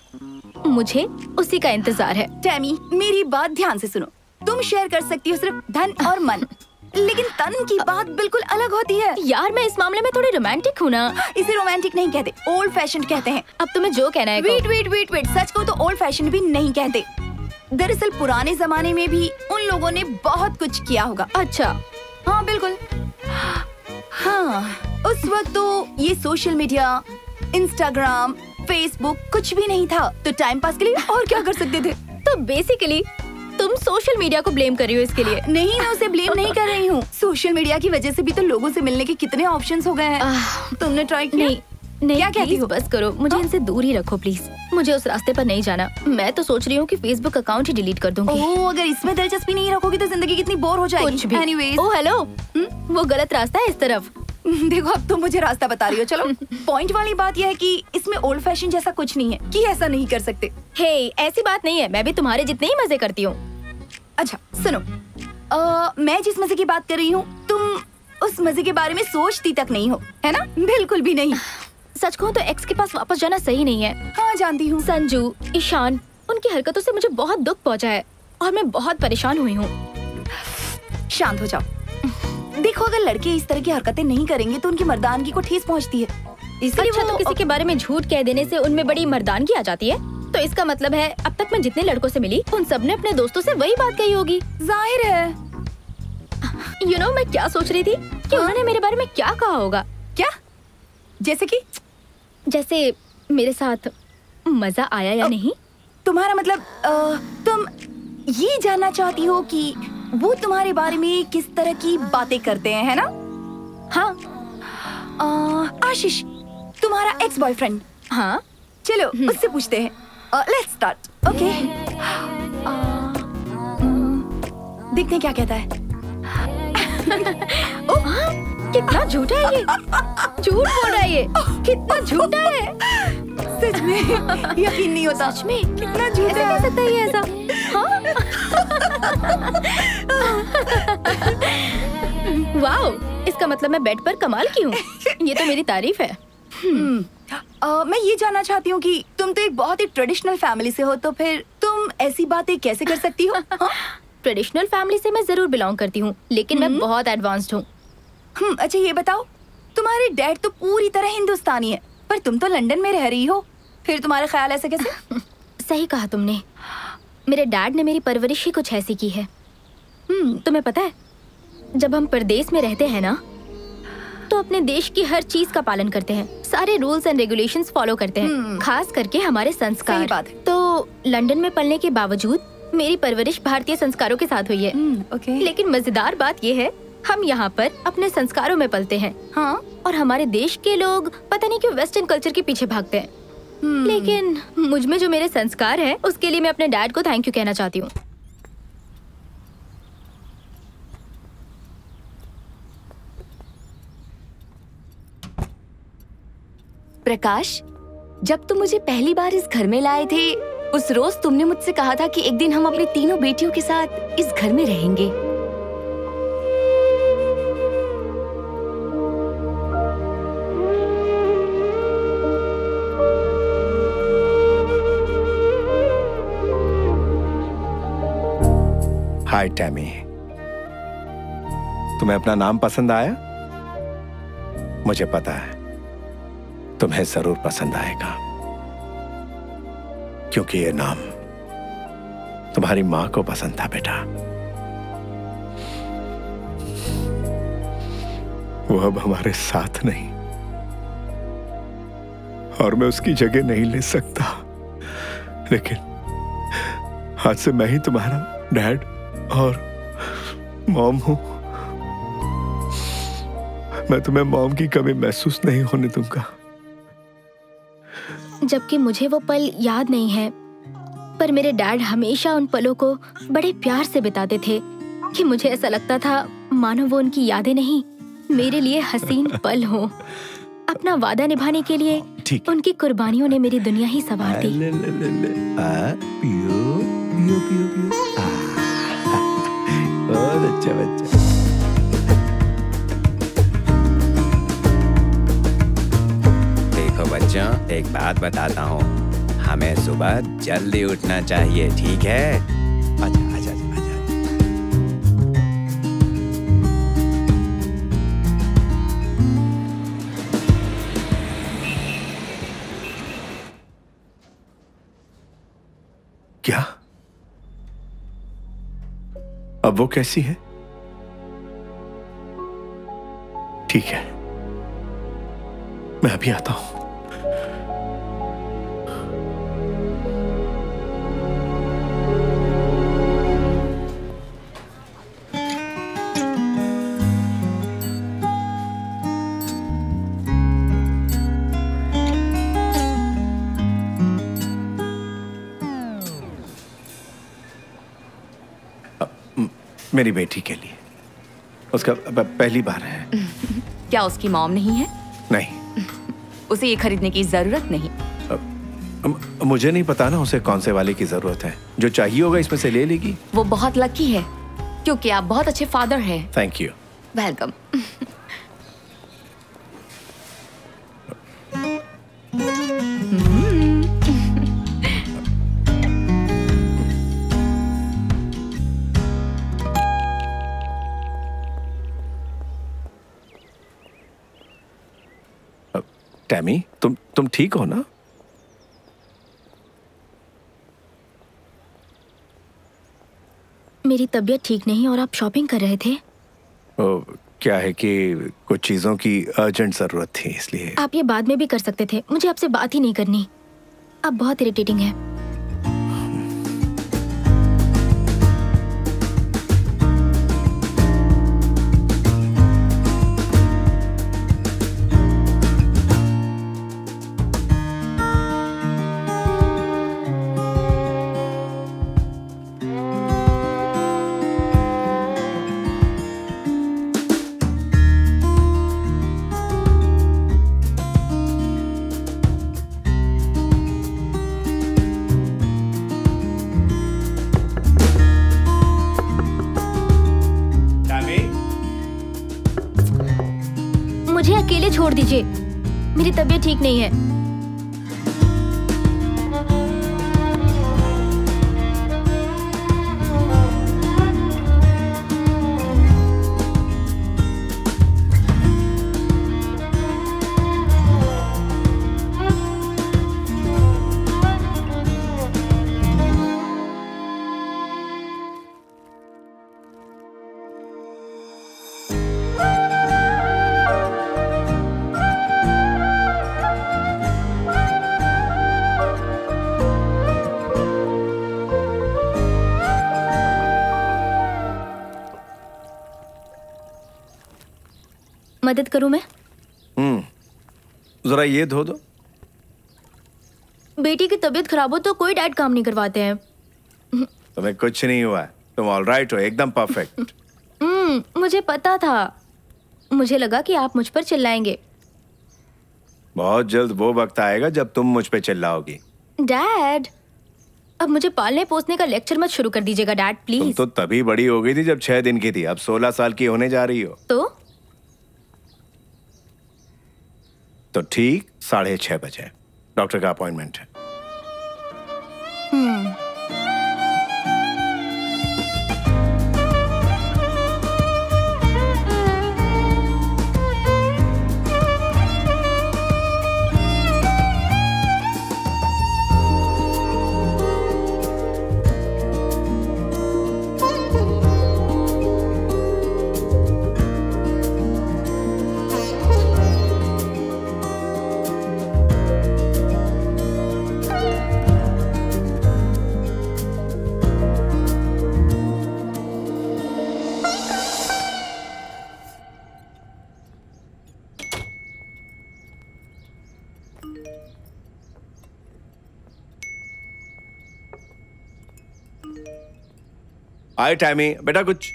S1: मुझे उसी का इंतजार है।
S4: टेमी, मेरी बात ध्यान से सुनो। तुम शेयर कर सकती हो सिर्फ धन और मन, लेकिन तन की बात बिल्कुल अलग होती है।
S1: यार, मैं इस मामले में थोड़ी रोमांटिक हूँ ना।
S4: इसे रोमांटिक नहीं कहते, ओल्ड फैशन कहते हैं।
S1: अब तुम्हें जो कहना है।
S4: वेट, सच को तो ओल्ड फैशन भी नहीं कहते। दरअसल पुराने जमाने में भी उन लोगों ने बहुत कुछ किया होगा।
S1: अच्छा।
S4: हाँ बिल्कुल। हाँ, उस वक्त तो ये सोशल मीडिया, इंस्टाग्राम, फेसबुक कुछ भी नहीं था, तो टाइम पास के लिए और क्या कर सकते थे?
S1: तो बेसिकली तुम सोशल मीडिया को ब्लेम कर रही हो इसके लिए?
S4: नहीं, मैं उसे ब्लेम नहीं कर रही हूँ। सोशल मीडिया की वजह से भी तो लोगों से मिलने के कितने ऑप्शंस हो गए हैं। तुमने ट्राई किया?
S1: नहीं,
S4: क्या कहती हो?
S1: बस करो, मुझे इनसे दूर ही रखो प्लीज। मुझे उस रास्ते पर नहीं जाना। मैं तो सोच रही हूँ कि फेसबुक अकाउंट ही डिलीट कर दूंगी।
S4: ओह, अगर इसमें दिलचस्पी नहीं रखोगी तो जिंदगी कितनी बोर हो जाएगी।
S1: कुछ भी।
S4: Anyways,
S1: ओह हेलो, वो गलत रास्ता है इस तरफ।
S4: देखो, अब तुम मुझे रास्ता बता रही हो। चलो, पॉइंट वाली बात यह है कि इसमें ओल्ड फैशन जैसा कुछ नहीं है कि ऐसा नहीं कर सकते।
S1: हे, ऐसी बात नहीं है। मैं भी तुम्हारे जितने ही मजे करती हूँ।
S4: अच्छा सुनो, मैं जिस मजे की बात कर रही हूँ तुम उस मजे के बारे में सोचती तक नहीं हो, है ना? बिल्कुल भी नहीं।
S1: सच कहूँ तो एक्स के पास वापस जाना सही नहीं है।
S4: हाँ जानती हूँ।
S1: संजू, ईशान, उनकी हरकतों से मुझे बहुत दुख पहुंचा है और मैं बहुत परेशान हुई हूँ।
S4: शांत हो जाओ। देखो, अगर लड़के इस तरह की हरकतें नहीं करेंगे तो उनकी मर्दानगी को ठेस पहुंचती है। इसलिए
S1: अच्छा, तो किसी के बारे में झूठ कह देने से उनमें बड़ी मर्दानगी आ जाती है? तो इसका मतलब है अब तक मैं जितने लड़कों से मिली उन सब ने अपने दोस्तों से वही बात कही होगी।
S4: जाहिर है।
S1: मैं क्या सोच रही थी कि उन्होंने मेरे बारे में क्या कहा होगा।
S4: क्या? जैसे कि?
S1: जैसे मेरे साथ मजा आया या नहीं?
S4: तुम्हारा मतलब तुम ये जानना चाहती हो कि वो तुम्हारे बारे में किस तरह की बातें करते हैं, है ना?
S1: हाँ।
S4: आशीष, तुम्हारा एक्स बॉयफ्रेंड।
S1: हाँ।
S4: चलो उससे पूछते हैं। Let's start. ओके। देखते हैं क्या कहता है।
S1: कितना झूठा है ये। झूठ बोल रहा है ये। कितना झूठा है।
S4: सच में यकीन नहीं होता।
S1: सच में
S4: कितना झूठा
S1: कह सकता है ये ऐसा? वाओ, इसका मतलब मैं बेड पर कमाल की हूँ। ये तो मेरी तारीफ है।
S4: मैं ये जानना चाहती हूँ कि तुम तो एक बहुत ही ट्रेडिशनल फैमिली से हो, तो फिर तुम ऐसी बातें कैसे कर सकती हो?
S1: ट्रेडिशनल फैमिली से मैं जरूर बिलोंग करती हूँ, लेकिन मैं बहुत एडवांस्ड हूँ।
S4: अच्छा ये बताओ, तुम्हारे डैड तो पूरी तरह हिंदुस्तानी है, पर तुम तो लंदन में रह रही हो, फिर तुम्हारा ख्याल ऐसे कैसे?
S1: सही कहा तुमने। मेरे डैड ने मेरी परवरिश ही कुछ ऐसी की है। तुम्हें पता है, जब हम परदेश में रहते हैं ना, तो अपने देश की हर चीज का पालन करते हैं, सारे रूल्स एंड रेगुलेशंस फॉलो करते हैं, खास करके हमारे संस्कार।
S4: सही बात है।
S1: तो लंदन में पलने के बावजूद मेरी परवरिश भारतीय संस्कारों के साथ हुई है।
S4: ओके।
S1: लेकिन मजेदार बात ये है, हम यहाँ पर अपने संस्कारों में पलते हैं।
S4: हाँ।
S1: और हमारे देश के लोग पता नहीं क्यों वेस्टर्न कल्चर के पीछे भागते हैं। लेकिन मुझ में जो मेरे संस्कार हैं, उसके लिए मैं अपने डैड को थैंक यू कहना चाहती हूँ।
S5: प्रकाश, जब तुम मुझे पहली बार इस घर में लाए थे, उस रोज तुमने मुझसे कहा था कि एक दिन हम अपनी तीनों बेटियों के साथ इस घर में रहेंगे।
S6: हाय टैमी, तुम्हें अपना नाम पसंद आया? मुझे पता है तुम्हें जरूर पसंद आएगा, क्योंकि ये नाम तुम्हारी मां को पसंद था बेटा। वो अब हमारे साथ नहीं, और मैं उसकी जगह नहीं ले सकता, लेकिन आज से मैं ही तुम्हारा डैड और मॉम हूं। मैं तुम्हें मॉम की कमी महसूस नहीं होने दूंगा।
S1: जबकि मुझे वो पल याद नहीं है, पर मेरे डैड हमेशा उन पलों को बड़े प्यार से बिताते थे कि मुझे ऐसा लगता था मानो वो उनकी यादें नहीं, मेरे लिए हसीन पल हो। अपना वादा निभाने के लिए उनकी कुर्बानियों ने मेरी दुनिया ही संवार दी।
S6: बहुत अच्छा बच्चा।
S7: देखो बच्चों, एक बात बताता हूँ, हमें सुबह जल्दी उठना चाहिए, ठीक है?
S6: आजा आजा आजा। क्या? अब वो कैसी है? ठीक है, मैं अभी आता हूं। मेरी बेटी के लिए, उसका पहली बार है।
S5: क्या उसकी मॉम नहीं है?
S6: नहीं।
S5: उसे ये खरीदने की जरूरत नहीं।
S6: मुझे नहीं पता ना उसे कौन से वाले की जरूरत है, जो चाहिए होगा इसमें से ले लेगी।
S5: वो बहुत लकी है, क्योंकि आप बहुत अच्छे फादर हैं।
S6: Thank you.
S5: वेलकम।
S6: टैमी, तुम ठीक हो ना?
S1: मेरी तबीयत ठीक नहीं और आप शॉपिंग कर रहे थे?
S6: क्या है कि कुछ चीजों की अर्जेंट जरूरत थी, इसलिए।
S1: आप ये बाद में भी कर सकते थे, मुझे आपसे बात ही नहीं करनी। आप बहुत इरिटेटिंग हैं। मुझे अकेले छोड़ दीजिए, मेरी तबीयत ठीक नहीं है। मदद करूं मैं?
S6: जरा ये धो दो।
S1: बेटी की तबीयत खराब हो तो कोई डैड काम नहीं करवाते हैं।
S6: तुम्हें कुछ नहीं हुआ है, तुम ऑलराइट हो, एकदम परफेक्ट।
S1: मुझे पता था, मुझे लगा कि आप मुझ पर चिल्लाएंगे।
S6: बहुत जल्द वो वक्त आएगा जब तुम मुझ पे चिल्लाओगी।
S1: डैड, अब मुझे पालने पोसने का लेक्चर मत शुरू कर दीजिएगा डैड,
S6: तुम
S1: प्लीज।
S6: तो तभी बड़ी हो गई थी जब 6 दिन की थी, अब 16 साल की होने जा रही हो। तो ठीक 6:30 बजे डॉक्टर का अपॉइंटमेंट है। आए टैमी, बेटा कुछ।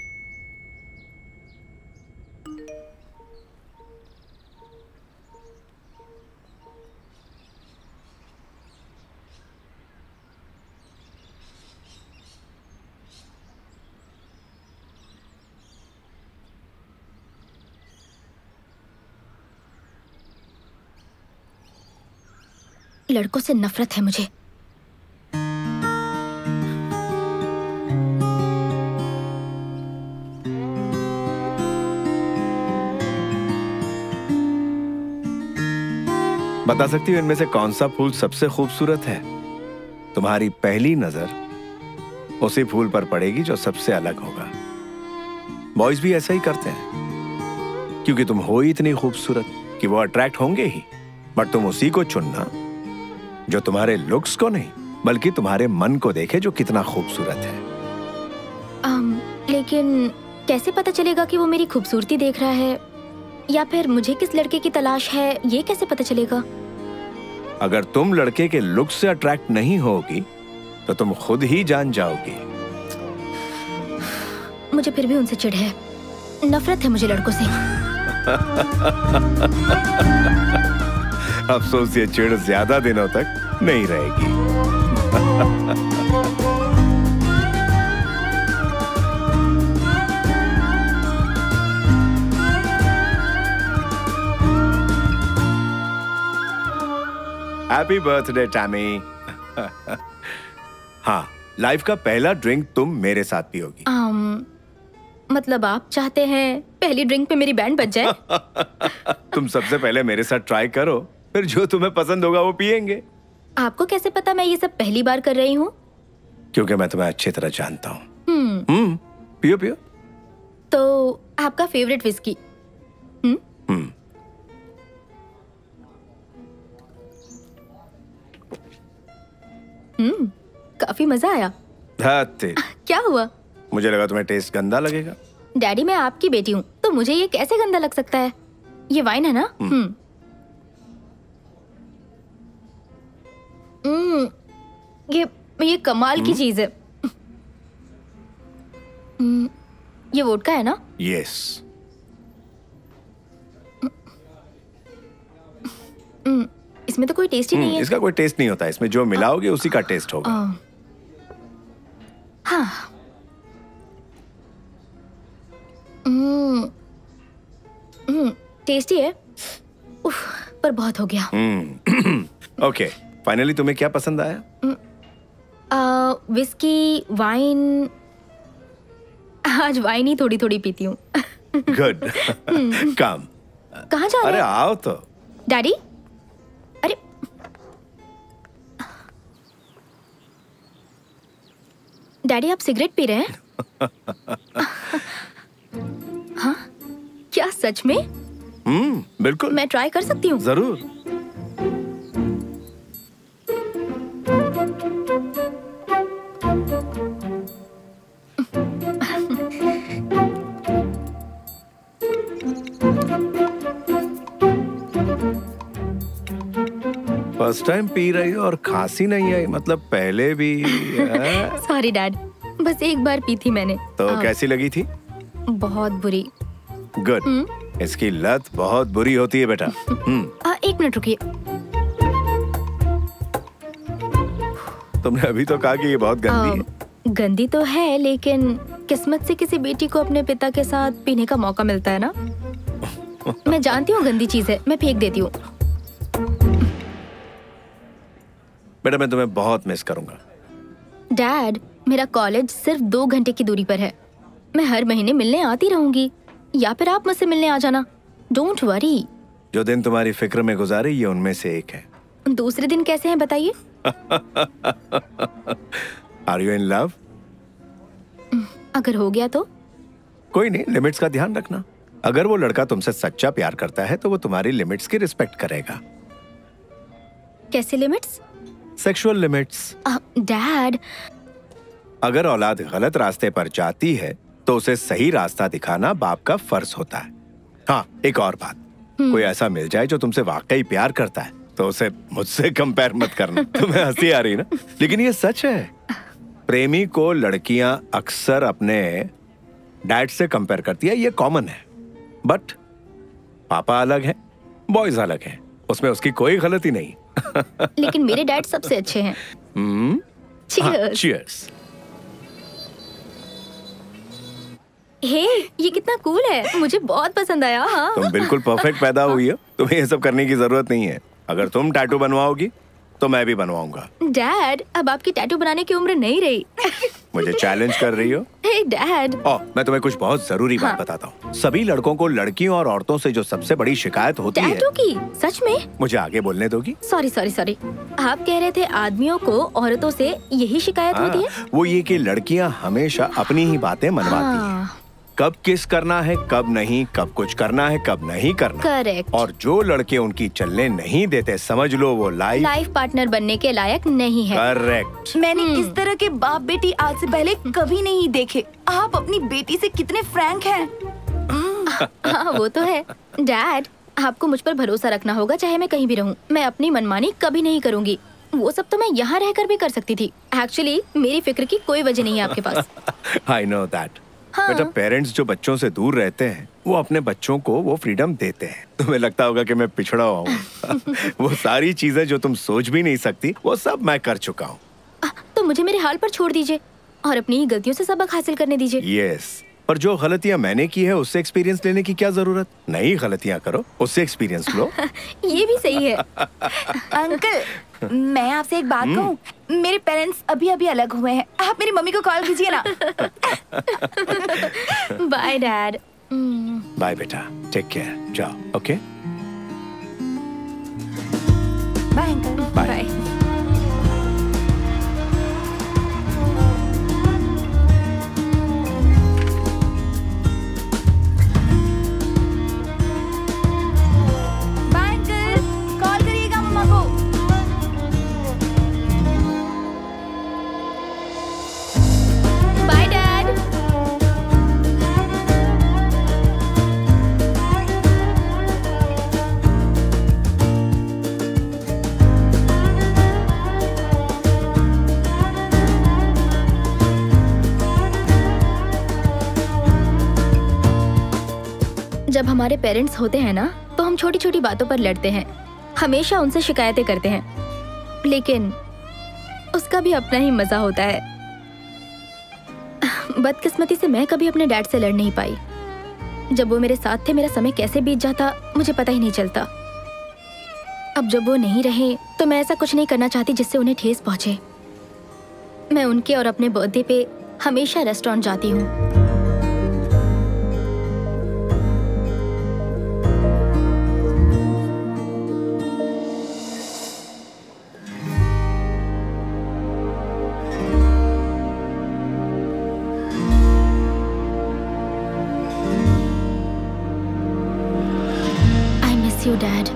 S1: लड़कों से नफरत है मुझे।
S6: बता सकती हो इनमें से कौन सा फूल सबसे खूबसूरत है? तुम्हारी पहली नजर उसी फूल पर पड़ेगी जो सबसे अलग होगा। बॉयज भी ऐसा ही करते हैं, क्योंकि तुम हो ही इतनी खूबसूरत कि वो अट्रैक्ट होंगे ही। बट तुम उसी को चुनना जो तुम्हारे लुक्स को नहीं, बल्कि तुम्हारे मन को देखे जो कितना खूबसूरत है।
S1: लेकिन कैसे पता चलेगा कि वो मेरी खूबसूरती देख रहा है, या फिर मुझे किस लड़के की तलाश है, ये कैसे पता चलेगा?
S6: अगर तुम लड़के के लुक से अट्रैक्ट नहीं होगी तो तुम खुद ही जान जाओगी।
S1: मुझे फिर भी उनसे चिढ़ है, नफरत है मुझे लड़कों से।
S6: अफसोस ये चिढ़ ज्यादा दिनों तक नहीं रहेगी। Happy birthday Tammy. हाँ, लाइफ का पहला ड्रिंक तुम मेरे साथ पियोगी।
S1: मतलब आप चाहते हैं पहली ड्रिंक पे मेरी बैंड बज जाए?
S6: तुम सबसे पहले मेरे साथ ट्राई करो, फिर जो तुम्हें पसंद होगा वो पियेंगे।
S1: आपको कैसे पता मैं ये सब पहली बार कर रही हूँ?
S6: क्योंकि मैं तुम्हें अच्छी तरह जानता हूँ। पियो पियो।
S1: तो आपका फेवरेट विस्की? काफी मजा आया। क्या हुआ?
S6: मुझे लगा तुम्हें टेस्ट गंदा लगेगा।
S1: डैडी, मैं आपकी बेटी हूँ, तो मुझे ये कैसे गंदा लग सकता है? ये वाइन है ना? ये कमाल की चीज है। ये वोडका है ना?
S6: यस।
S1: इसमें तो कोई टेस्ट ही नहीं है।
S6: इसका कोई टेस्ट नहीं होता, इसमें जो मिलाओगे उसी का टेस्ट होगा।
S1: हाँ। टेस्टी है। उफ, पर बहुत हो गया।
S6: ओके, फाइनली तुम्हें क्या पसंद आया?
S1: Whisky, wine. आज वाइन ही थोड़ी थोड़ी पीती हूँ।
S6: गुड। कम।
S1: कहाँ जा रहे
S6: अरे
S1: हैं?
S6: आओ तो।
S1: डैडी, अरे डैडी, आप सिगरेट पी रहे हैं? हाँ, क्या सच में?
S6: बिल्कुल।
S1: मैं ट्राई कर सकती हूँ?
S6: जरूर। फर्स्ट टाइम पी रही हो और खांसी नहीं आई, मतलब पहले भी?
S1: सॉरी डैड, बस एक बार पी थी मैंने।
S6: तो कैसी लगी थी?
S1: बहुत बुरी।
S6: गुड। इसकी लत बहुत बुरी होती है बेटा।
S1: एक मिनट रुकिए।
S6: तुमने अभी तो कहा कि ये बहुत गंदी है।
S1: गंदी तो है, लेकिन किस्मत से किसी बेटी को अपने पिता के साथ पीने का मौका मिलता है ना। मैं जानती हूँ गंदी चीज है, मैं फेंक देती हूँ।
S6: बेटा, मैं तुम्हें बहुत मिस करूंगा।
S1: डैड, मेरा कॉलेज सिर्फ 2 घंटे की दूरी पर है। मैं हर महीने मिलने आती रहूंगी, या फिर आप मुझसे मिलने आ जाना। Don't worry.
S6: जो दिन तुम्हारी फिक्र में गुजारे, ये उनमें से एक है।
S1: दूसरे दिन कैसे हैं बताइए?
S6: Are you in love?
S1: अगर हो गया तो?
S6: कोई नहीं, लिमिट्स का ध्यान रखना। अगर वो लड़का तुमसे सच्चा प्यार करता है तो वो तुम्हारी लिमिट्स की रिस्पेक्ट करेगा।
S1: कैसे लिमिट्स?
S6: Sexual limits.
S1: डैड,
S6: अगर औलाद गलत रास्ते पर जाती है तो उसे सही रास्ता दिखाना बाप का फर्ज होता है। हाँ, एक और बात, कोई ऐसा मिल जाए जो तुमसे वाकई प्यार करता है तो उसे मुझसे कंपेयर मत करना। तुम्हें हंसी आ रही ना, लेकिन ये सच है। प्रेमी को लड़कियां अक्सर अपने डैड से कंपेयर करती है, ये कॉमन है। बट पापा अलग है, बॉयज अलग है, उसमें उसकी कोई गलती नहीं।
S1: लेकिन मेरे डैड सबसे अच्छे हैं। Cheers.
S6: Cheers.
S1: हे, ये कितना कूल है, मुझे बहुत पसंद आया। हाँ।
S6: तुम बिल्कुल परफेक्ट पैदा हुई हो, तुम्हें ये सब करने की जरूरत नहीं है। अगर तुम टैटू बनवाओगी तो मैं भी बनवाऊंगा।
S1: डैड, अब आपकी टैटू बनाने की उम्र नहीं रही।
S6: मुझे चैलेंज कर रही हो?
S1: हे डैड,
S6: मैं तुम्हें कुछ बहुत जरूरी बात बताता हूँ। सभी लड़कों को लड़कियों और औरतों से जो सबसे बड़ी शिकायत होती है।
S1: टैटू की? सच में?
S6: मुझे आगे बोलने दोगी?
S1: सॉरी। आप कह रहे थे आदमियों को औरतों से यही शिकायत होती है?
S6: वो ये कि लड़कियाँ हमेशा अपनी ही बातें मनवाती हैं। कब किस करना है, कब नहीं, कब कुछ करना है, कब नहीं करना।
S1: करेक्ट।
S6: और जो लड़के उनकी चलने नहीं देते, समझ लो वो लाइफ
S1: पार्टनर बनने के लायक नहीं है।
S6: करेक्ट।
S4: मैंने इस तरह के बाप बेटी आज से पहले कभी नहीं देखे। आप अपनी बेटी से कितने फ्रैंक हैं।
S1: हाँ, वो तो है। डैड, आपको मुझ पर भरोसा रखना होगा, चाहे मैं कहीं भी रहूं। मैं अपनी मनमानी कभी नहीं करूंगी। वो सब तो मैं यहाँ रहकर भी कर सकती थी। एक्चुअली मेरी फिक्र की कोई वजह नहीं है आपके पास।
S6: I know that.
S1: हाँ।
S6: बेटा, पेरेंट्स जो बच्चों से दूर रहते हैं वो अपने बच्चों को वो फ्रीडम देते हैं। तुम्हें लगता होगा कि मैं पिछड़ा हुआ हूँ। वो सारी चीजें जो तुम सोच भी नहीं सकती, वो सब मैं कर चुका हूँ।
S1: तो मुझे मेरे हाल पर छोड़ दीजिए और अपनी ही गलतियों से सबक हासिल करने दीजिए।
S6: यस, पर जो गलतियाँ मैंने की है उससे एक्सपीरियंस लेने की क्या जरूरत? नई गलतियाँ करो, उससे एक्सपीरियंस लो।
S1: ये भी सही है।
S4: अंकल, मैं आपसे एक बात कहूँ। मेरे पेरेंट्स अभी अलग हुए हैं। आप मेरी मम्मी को कॉल कीजिए ना।
S1: Bye dad.
S6: बाय बेटा, टेक केयर, जाओ। Okay.
S1: Bye.
S4: Bye uncle, call करिएगा मम्मा को।
S1: Bye dad. जब हमारे पेरेंट्स होते हैं ना तो हम छोटी छोटी बातों पर लड़ते हैं, हमेशा उनसे शिकायतें करते हैं, लेकिन उसका भी अपना ही मजा होता है। बदकिस्मती से मैं कभी अपने डैड से लड़ नहीं पाई। जब वो मेरे साथ थे मेरा समय कैसे बीत जाता मुझे पता ही नहीं चलता। अब जब वो नहीं रहे तो मैं ऐसा कुछ नहीं करना चाहती जिससे उन्हें ठेस पहुंचे। मैं उनके और अपने बर्थडे पे हमेशा रेस्टोरेंट जाती हूँ। I miss you, Dad.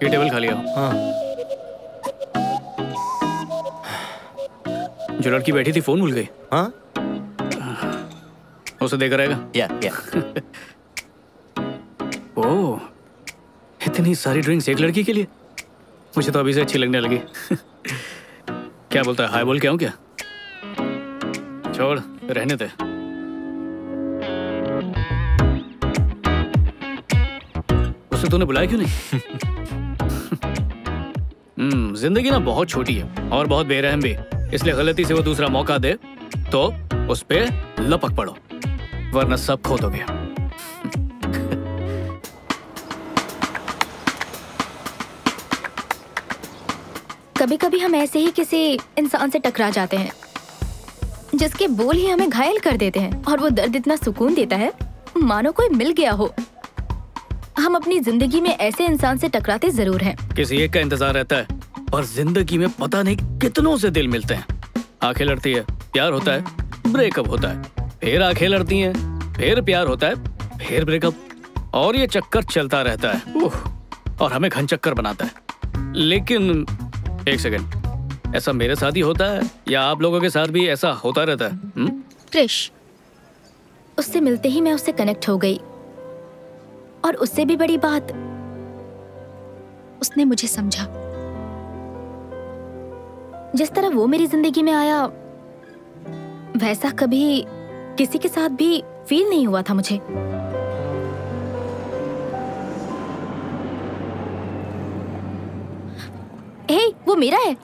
S2: ये टेबल खाली है।
S3: हाँ।
S2: जो लड़की बैठी थी फोन भूल गई।
S3: हाँ।
S2: उसे देकर रहेगा।
S3: या
S2: ओह, इतनी सारी ड्रिंक्स एक लड़की के लिए? मुझे तो अभी से अच्छी लगने लगी। क्या बोलता है, हाय बोल के आऊं क्या? छोड़, रहने दे। उसे तूने बुलाया क्यों नहीं? जिंदगी ना बहुत छोटी है और बहुत बेरहम भी, इसलिए गलती से वो दूसरा मौका दे तो उस पे लपक पड़ो, वरना सब खो दोगे।
S1: कभी कभी हम ऐसे ही किसी इंसान से टकरा जाते हैं जिसके बोल ही हमें घायल कर देते हैं, और वो दर्द इतना सुकून देता है मानो कोई मिल गया हो। हम अपनी जिंदगी में ऐसे इंसान से टकराते जरूर हैं।
S2: किसी एक का इंतजार रहता है, पर जिंदगी में पता नहीं कितनों से दिल मिलते हैं। आंखें लड़ती है, प्यार होता है, ब्रेकअप होता है, फिर आंखें लड़ती हैं, फिर प्यार होता है, फिर ब्रेकअप, और ये चक्कर चलता रहता है और हमें घन चक्कर बनाता है। लेकिन एक सेकंड, ऐसा मेरे साथ ही होता है या आप लोगों के साथ भी ऐसा होता रहता है?
S1: क्रिश, उससे मिलते ही मैं उससे कनेक्ट हो गई, और उससे भी बड़ी बात, उसने मुझे समझा। जिस तरह वो मेरी जिंदगी में आया वैसा कभी किसी के साथ भी फील नहीं हुआ था मुझे। हे, वो मेरा है।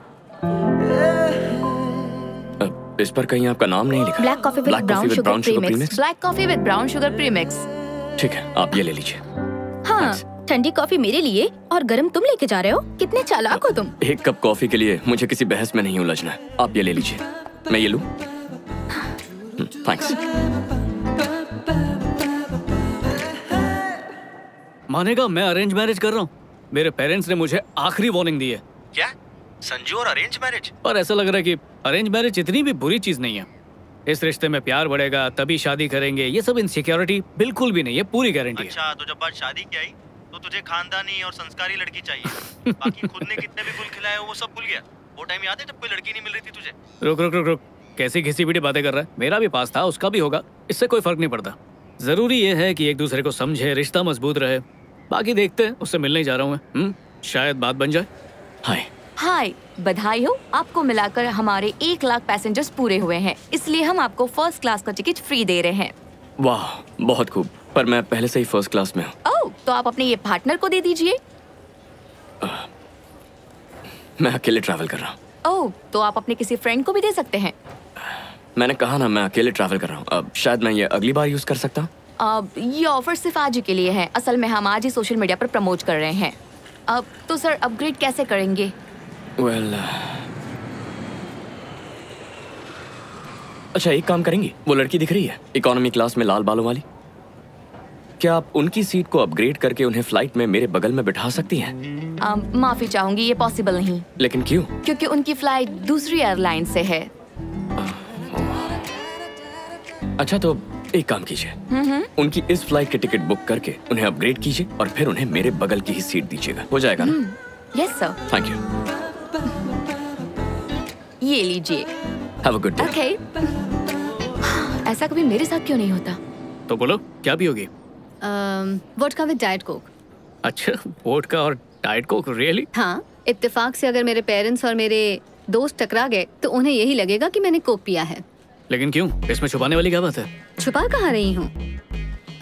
S8: इस पर कहीं आपका नाम नहीं लिखा।
S1: Black coffee with brown sugar premix.
S5: Black coffee with brown sugar premix.
S8: ठीक है, आप ये ले लीजिए।
S1: हाँ, ठंडी कॉफी मेरे लिए और गरम तुम लेके जा रहे हो। कितने चालाक हो तुम।
S8: एक कप कॉफी के लिए मुझे किसी बहस में नहीं उलझना है। आप ये ले लीजिए। मैं ये लूं? थैंक्स।
S2: मानेगा मैं अरेंज मैरिज कर रहा हूँ। मेरे पेरेंट्स ने मुझे आखिरी वार्निंग दी है।
S3: क्या? संजू और अरेंज मैरिज?
S2: पर ऐसा लग रहा है कि अरेंज मैरिज इतनी भी बुरी चीज नहीं है। इस रिश्ते में प्यार बढ़ेगा तभी शादी करेंगे, ये सब इनसिक्योरिटी बिल्कुल भी नहीं है, पूरी गारंटी है।
S3: अच्छा, तो जब बात शादी की आई तो तुझे खानदानी और संस्कारी लड़की चाहिए। बाकी खुद ने कितने भी गुल खिलाए वो सब भूल गया। वो टाइम याद है जब कोई लड़की नहीं मिल रही थी तुझे?
S2: रुक रुक रुक रुक, कैसी घिसी पिटी बातें कर रहा है? मेरा भी पास था, उसका भी होगा, इससे कोई फर्क नहीं पड़ता। जरूरी ये है कि एक दूसरे को समझे, रिश्ता मजबूत रहे। बाकी देखते हैं, उससे मिलने जा रहा हूँ मैं। शायद बात बन जाए।
S8: हाय।
S5: हाय, बधाई हो, आपको मिलाकर हमारे 1 लाख पैसेंजर्स पूरे हुए हैं, इसलिए हम आपको फर्स्ट क्लास का टिकट फ्री दे रहे हैं।
S8: वाह, बहुत खूब। पर मैं पहले से ही फर्स्ट क्लास में हूँ।
S5: ओह, तो आप अपने ये पार्टनर को दे दीजिए।
S8: मैं अकेले ट्रैवल कर रहा हूँ।
S5: ओह, तो आप अपने किसी फ्रेंड को भी दे सकते हैं।
S8: मैंने कहा ना, मैं अकेले ट्रैवल कर रहा हूँ। अब शायद मैं ये अगली बार यूज कर सकता हूँ।
S5: अब ये ऑफर सिर्फ आज ही के लिए है। असल में हम आज ही सोशल मीडिया पर प्रमोट कर रहे हैं। अब तो सर अपग्रेड कैसे करेंगे?
S8: वेल अच्छा, एक काम करेंगी, वो लड़की दिख रही है इकोनॉमी क्लास में लाल बालों वाली, क्या आप उनकी सीट को अपग्रेड करके उन्हें फ्लाइट में मेरे बगल में बिठा सकती हैं?
S5: माफी चाहूंगी, ये पॉसिबल नहीं।
S8: लेकिन क्यों?
S5: क्योंकि उनकी फ्लाइट दूसरी एयरलाइन से है।
S8: अच्छा तो एक काम कीजिए, उनकी इस फ्लाइट की टिकट बुक करके उन्हें अपग्रेड कीजिए और फिर उन्हें मेरे बगल की ही सीट दीजिएगा, हो जाएगा ना?
S5: Yes sir.
S8: Thank you.
S5: ये लीजिए।
S8: Have a good day.
S5: Okay. ऐसा कभी मेरे साथ क्यों नहीं होता?
S2: तो बोलो क्या पियोगी?
S9: Vodka with diet coke.
S2: अच्छा, वोडका और डाइट कोक, रियली?
S9: हाँ, इत्तेफाक से अगर मेरे पेरेंट्स और मेरे दोस्त टकरा गए तो उन्हें यही लगेगा कि मैंने कोक पिया है।
S2: लेकिन क्यों, इसमें छुपाने वाली क्या बात है?
S9: छुपा कहाँ रही हूँ?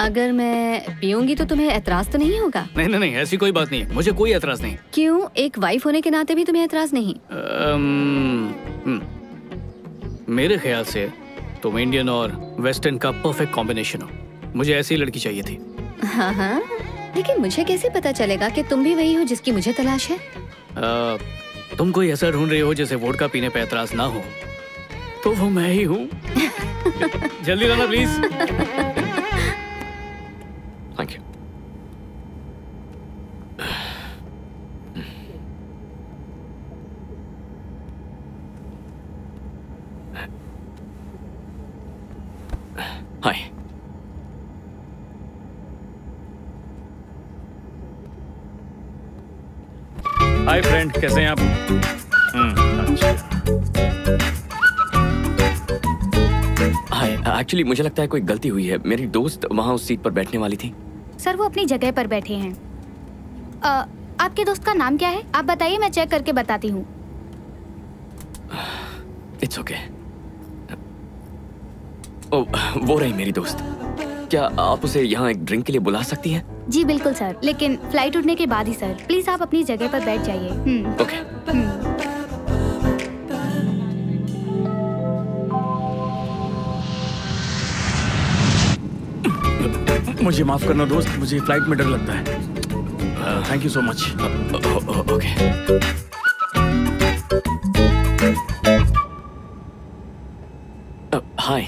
S9: अगर मैं पीऊंगी तो तुम्हें एतराज तो नहीं होगा?
S2: नहीं नहीं नहीं, ऐसी कोई बात नहीं है, मुझे कोई एतराज नहीं।
S9: क्यों, एक वाइफ होने के नाते भी तुम्हें एतराज नहीं?
S2: मेरे ख्याल से तुम इंडियन और वेस्टर्न का परफेक्ट कॉम्बिनेशन हो, मुझे ऐसी लड़की चाहिए थी।
S9: हाँ हाँ, लेकिन मुझे कैसे पता चलेगा कि तुम भी वही हो जिसकी मुझे तलाश है?
S2: तुम कोई ऐसा ढूंढ रही हो जिसे वोडका पीने पे एतराज ना हो, तो वो मैं ही हूँ। जल्दी लाना please.
S8: Thank you. Hi.
S10: Hi friend, कैसे हैं आप? अच्छा।
S8: हाय, एक्चुअली मुझे लगता है कोई गलती हुई है, मेरी दोस्त वहाँ उस सीट पर बैठने वाली थी।
S1: सर वो अपनी जगह पर बैठे हैं। आपके दोस्त का नाम क्या है? आप बताइए, मैं चेक करके बताती हूँ।
S8: It's okay. ओ, वो रही मेरी दोस्त। क्या आप उसे यहाँ एक ड्रिंक के लिए बुला सकती हैं?
S1: जी बिल्कुल सर, लेकिन फ्लाइट उड़ने के बाद ही सर। प्लीज आप अपनी जगह पर बैठ जाइए।
S8: ओके।
S10: मुझे माफ करना दोस्त, मुझे फ्लाइट में डर लगता है। Thank you so much.
S8: Okay. Hi.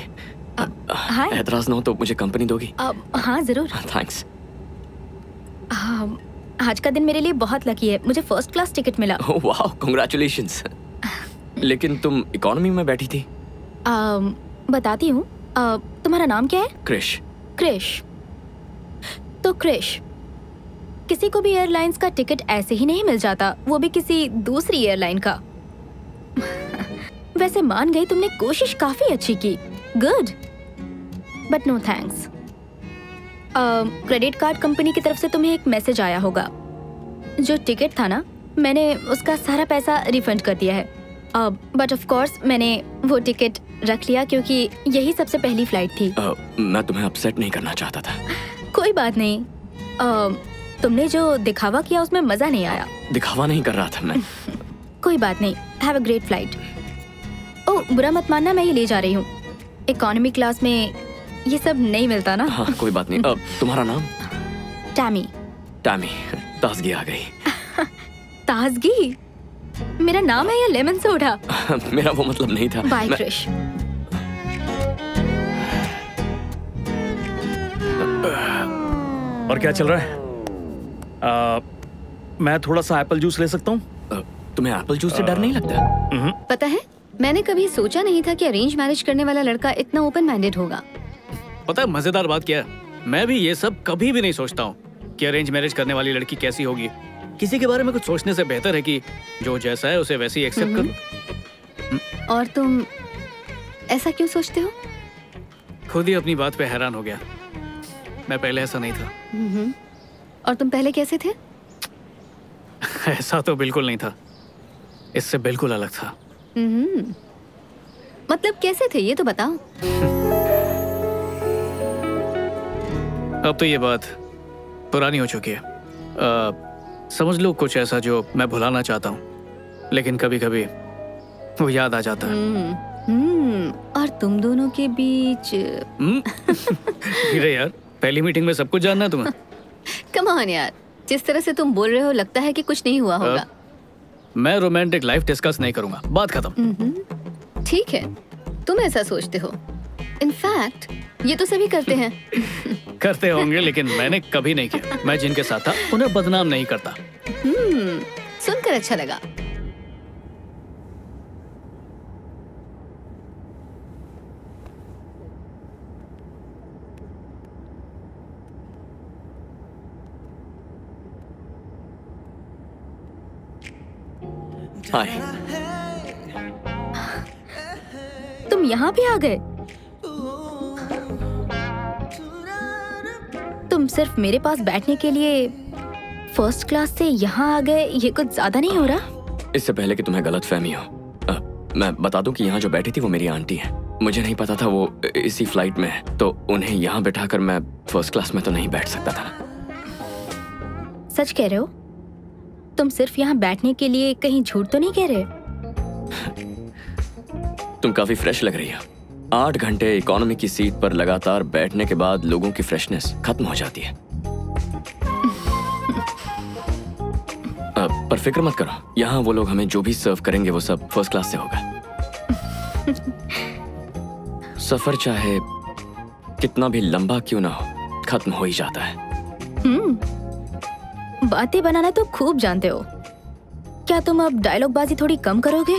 S1: Hi.
S8: एतराज ना हो तो मुझे कंपनी दोगी?
S1: हाँ जरूर।
S8: थैंक्स।
S1: आज का दिन मेरे लिए बहुत लकी है, मुझे फर्स्ट क्लास टिकट मिला।
S8: वाह, कांग्रेचुलेशंस। लेकिन तुम इकोनॉमी में बैठी थी।
S1: बताती हूँ। तुम्हारा नाम क्या है?
S8: क्रिश।
S1: क्रिश। तो क्रिश, किसी को भी एयरलाइंस का टिकट ऐसे ही नहीं मिल जाता, वो भी किसी दूसरी एयरलाइन का। वैसे मान गई, तुमने कोशिश काफी अच्छी की। Good, but no thanks. Credit card company की तरफ से तुम्हें एक मैसेज आया होगा। जो टिकट था ना, मैंने उसका सारा पैसा रिफंड कर दिया है। बट ऑफ कोर्स मैंने वो टिकट रख लिया क्योंकि यही सबसे पहली फ्लाइट थी।
S8: मैं तुम्हें अपसेट नहीं करना चाहता था।
S1: कोई बात नहीं। तुमने जो दिखावा किया उसमें मजा नहीं आया।
S8: दिखावा नहीं कर रहा था मैं।
S1: कोई बात नहीं। Have a great flight. Oh, बुरा मत मानना, मैं ये ले जा रही हूँ। इकोनॉमी क्लास में ये सब नहीं मिलता ना।
S8: हाँ, कोई बात नहीं। तुम्हारा नाम?
S1: टैमी।
S8: टैमी, ताजगी आ गई।
S1: ताजगी मेरा नाम है या लेमन सोडा?
S8: मेरा वो मतलब नहीं था।
S1: बाय क्रिश।
S10: और क्या चल रहा है? मैं थोड़ा सा एप्पल जूस ले सकता हूँ?
S8: तुम्हें एप्पल जूस से डर नहीं लगता?
S9: पता है, मैंने कभी सोचा नहीं था कि अरेंज मैरिज करने वाला लड़का इतना ओपन माइंडेड होगा।
S2: पता है मजेदार बात क्या है, मैं भी ये सब कभी भी नहीं सोचता हूँ कि अरेंज मैरिज करने वाली लड़की कैसी होगी। किसी के बारे में कुछ सोचने से बेहतर है कि जो जैसा है उसे वैसे ही एक्सेप्ट कर लो।
S9: और तुम ऐसा क्यों सोचते हो?
S2: खुद ही अपनी बात पे हैरान हो गया। मैं पहले ऐसा नहीं था।
S9: और तुम पहले कैसे थे?
S2: ऐसा तो बिल्कुल नहीं था, इससे बिल्कुल अलग था।
S9: मतलब कैसे थे ये तो बताओ।
S2: अब तो ये बात पुरानी हो चुकी है। समझ लो कुछ ऐसा जो मैं भुलाना चाहता हूँ, लेकिन कभी कभी वो याद आ जाता है।
S9: और तुम दोनों के बीच
S2: अरे यार, पहली मीटिंग में सब कुछ जानना है तुम्हें?
S9: कम ऑन यार, जिस तरह से तुम बोल रहे हो लगता है कि कुछ नहीं हुआ होगा।
S2: मैं रोमांटिक लाइफ डिस्कस नहीं करूंगा, बात खत्म।
S9: ठीक है, तुम ऐसा सोचते हो। इनफैक्ट ये तो सभी करते हैं।
S2: करते होंगे, लेकिन मैंने कभी नहीं किया। मैं जिनके साथ था उन्हें बदनाम नहीं करता।
S9: सुनकर अच्छा लगा।
S8: हाय।
S1: तुम यहाँ भी आ गए? तुम सिर्फ मेरे पास बैठने के लिए फर्स्ट क्लास से यहाँ आ गए, ये कुछ ज्यादा नहीं हो रहा?
S8: इससे पहले कि तुम्हें गलतफहमी हो, मैं बता दूं कि यहाँ जो बैठी थी वो मेरी आंटी है। मुझे नहीं पता था वो इसी फ्लाइट में है, तो उन्हें यहाँ बैठाकर मैं फर्स्ट क्लास में तो नहीं बैठ सकता था ना।
S1: सच कह रहे हो? तुम सिर्फ यहाँ बैठने के लिए कहीं झूठ तो नहीं कह रहे?
S8: तुम काफी फ्रेश लग रही हो। 8 घंटे इकोनॉमी की सीट पर लगातार बैठने के बाद लोगों की फ्रेशनेस खत्म हो जाती है। पर फिक्र मत करो, यहाँ वो लोग हमें जो भी सर्व करेंगे वो सब फर्स्ट क्लास से होगा। सफर चाहे कितना भी लंबा क्यों ना हो, खत्म हो ही जाता है।
S1: बातें बनाना तो खूब जानते हो। क्या तुम अब डायलॉग बाजी थोड़ी कम करोगे?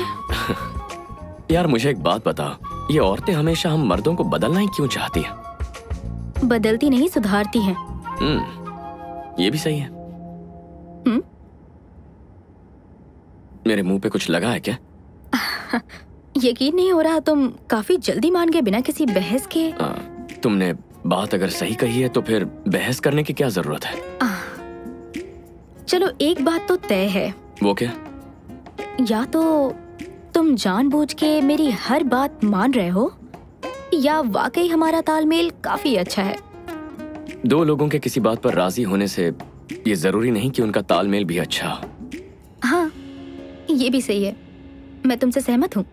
S8: यार मुझे एक बात बताओ, ये औरतें हमेशा हम मर्दों को बदलना ही क्यों चाहती हैं?
S1: बदलती नहीं, सुधारती हैं।
S8: ये भी सही है। मेरे मुंह पे कुछ लगा है क्या?
S1: यकीन नहीं हो रहा, तुम काफी जल्दी मान गए बिना किसी बहस के।
S8: तुमने बात अगर सही कही है तो फिर बहस करने की क्या जरूरत है?
S1: चलो एक बात तो तय है।
S8: वो क्या?
S1: या तो तुम जानबूझ के मेरी हर बात मान रहे हो, या वाकई हमारा तालमेल काफी अच्छा है।
S8: दो लोगों के किसी बात पर राजी होने से ये जरूरी नहीं कि उनका तालमेल भी अच्छा हो।
S1: हाँ, ये भी सही है। मैं तुमसे सहमत हूँ।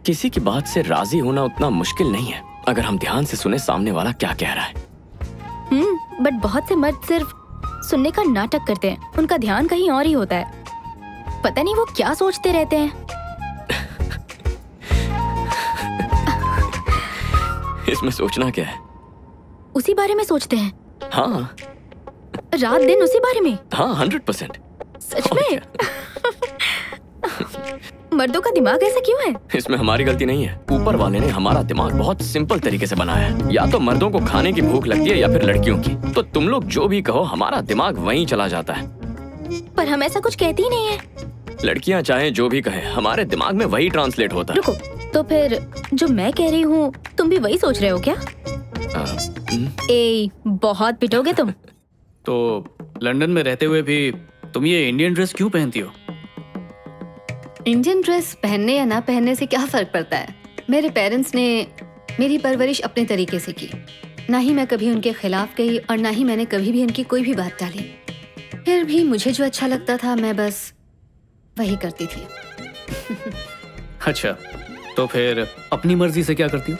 S8: किसी की बात से राजी होना उतना मुश्किल नहीं है अगर हम ध्यान से सुने सामने वाला क्या कह रहा है।
S1: बट बहुत से मर्द सिर्फ सुनने का नाटक करते हैं, उनका ध्यान कहीं और ही होता है। पता नहीं वो क्या सोचते रहते हैं।
S8: इसमें सोचना क्या है?
S1: उसी बारे में सोचते हैं।
S8: हाँ,
S1: रात दिन उसी बारे में।
S8: हाँ, 100%।
S1: सच में? मर्दों का दिमाग ऐसा क्यों है?
S8: इसमें हमारी गलती नहीं है। ऊपर वाले ने हमारा दिमाग बहुत सिंपल तरीके से बनाया है। या तो मर्दों को खाने की भूख लगती है या फिर लड़कियों की। तो तुम लोग जो भी कहो, हमारा दिमाग वहीं चला जाता है।
S1: पर हम ऐसा कुछ कहते ही नहीं है।
S8: लड़कियां चाहे जो भी कहे, हमारे दिमाग में वही ट्रांसलेट होता है।
S1: रुको, तो फिर जो मैं कह रही हूँ तुम भी वही सोच रहे हो क्या? बहुत पिटोगे तुम।
S2: तो लंदन में रहते हुए भी तुम ये इंडियन ड्रेस क्यों पहनती हो?
S9: इंडियन ड्रेस पहनने या ना पहनने से क्या फर्क पड़ता है? मेरे पेरेंट्स ने मेरी परवरिश अपने तरीके से की। ना ही मैं कभी उनके खिलाफ गई और ना ही मैंने कभी भी उनकी कोई भी बात टाली। फिर भी मुझे जो अच्छा लगता था मैं बस वही करती थी।
S2: अच्छा, तो फिर अपनी मर्जी से क्या करती हो?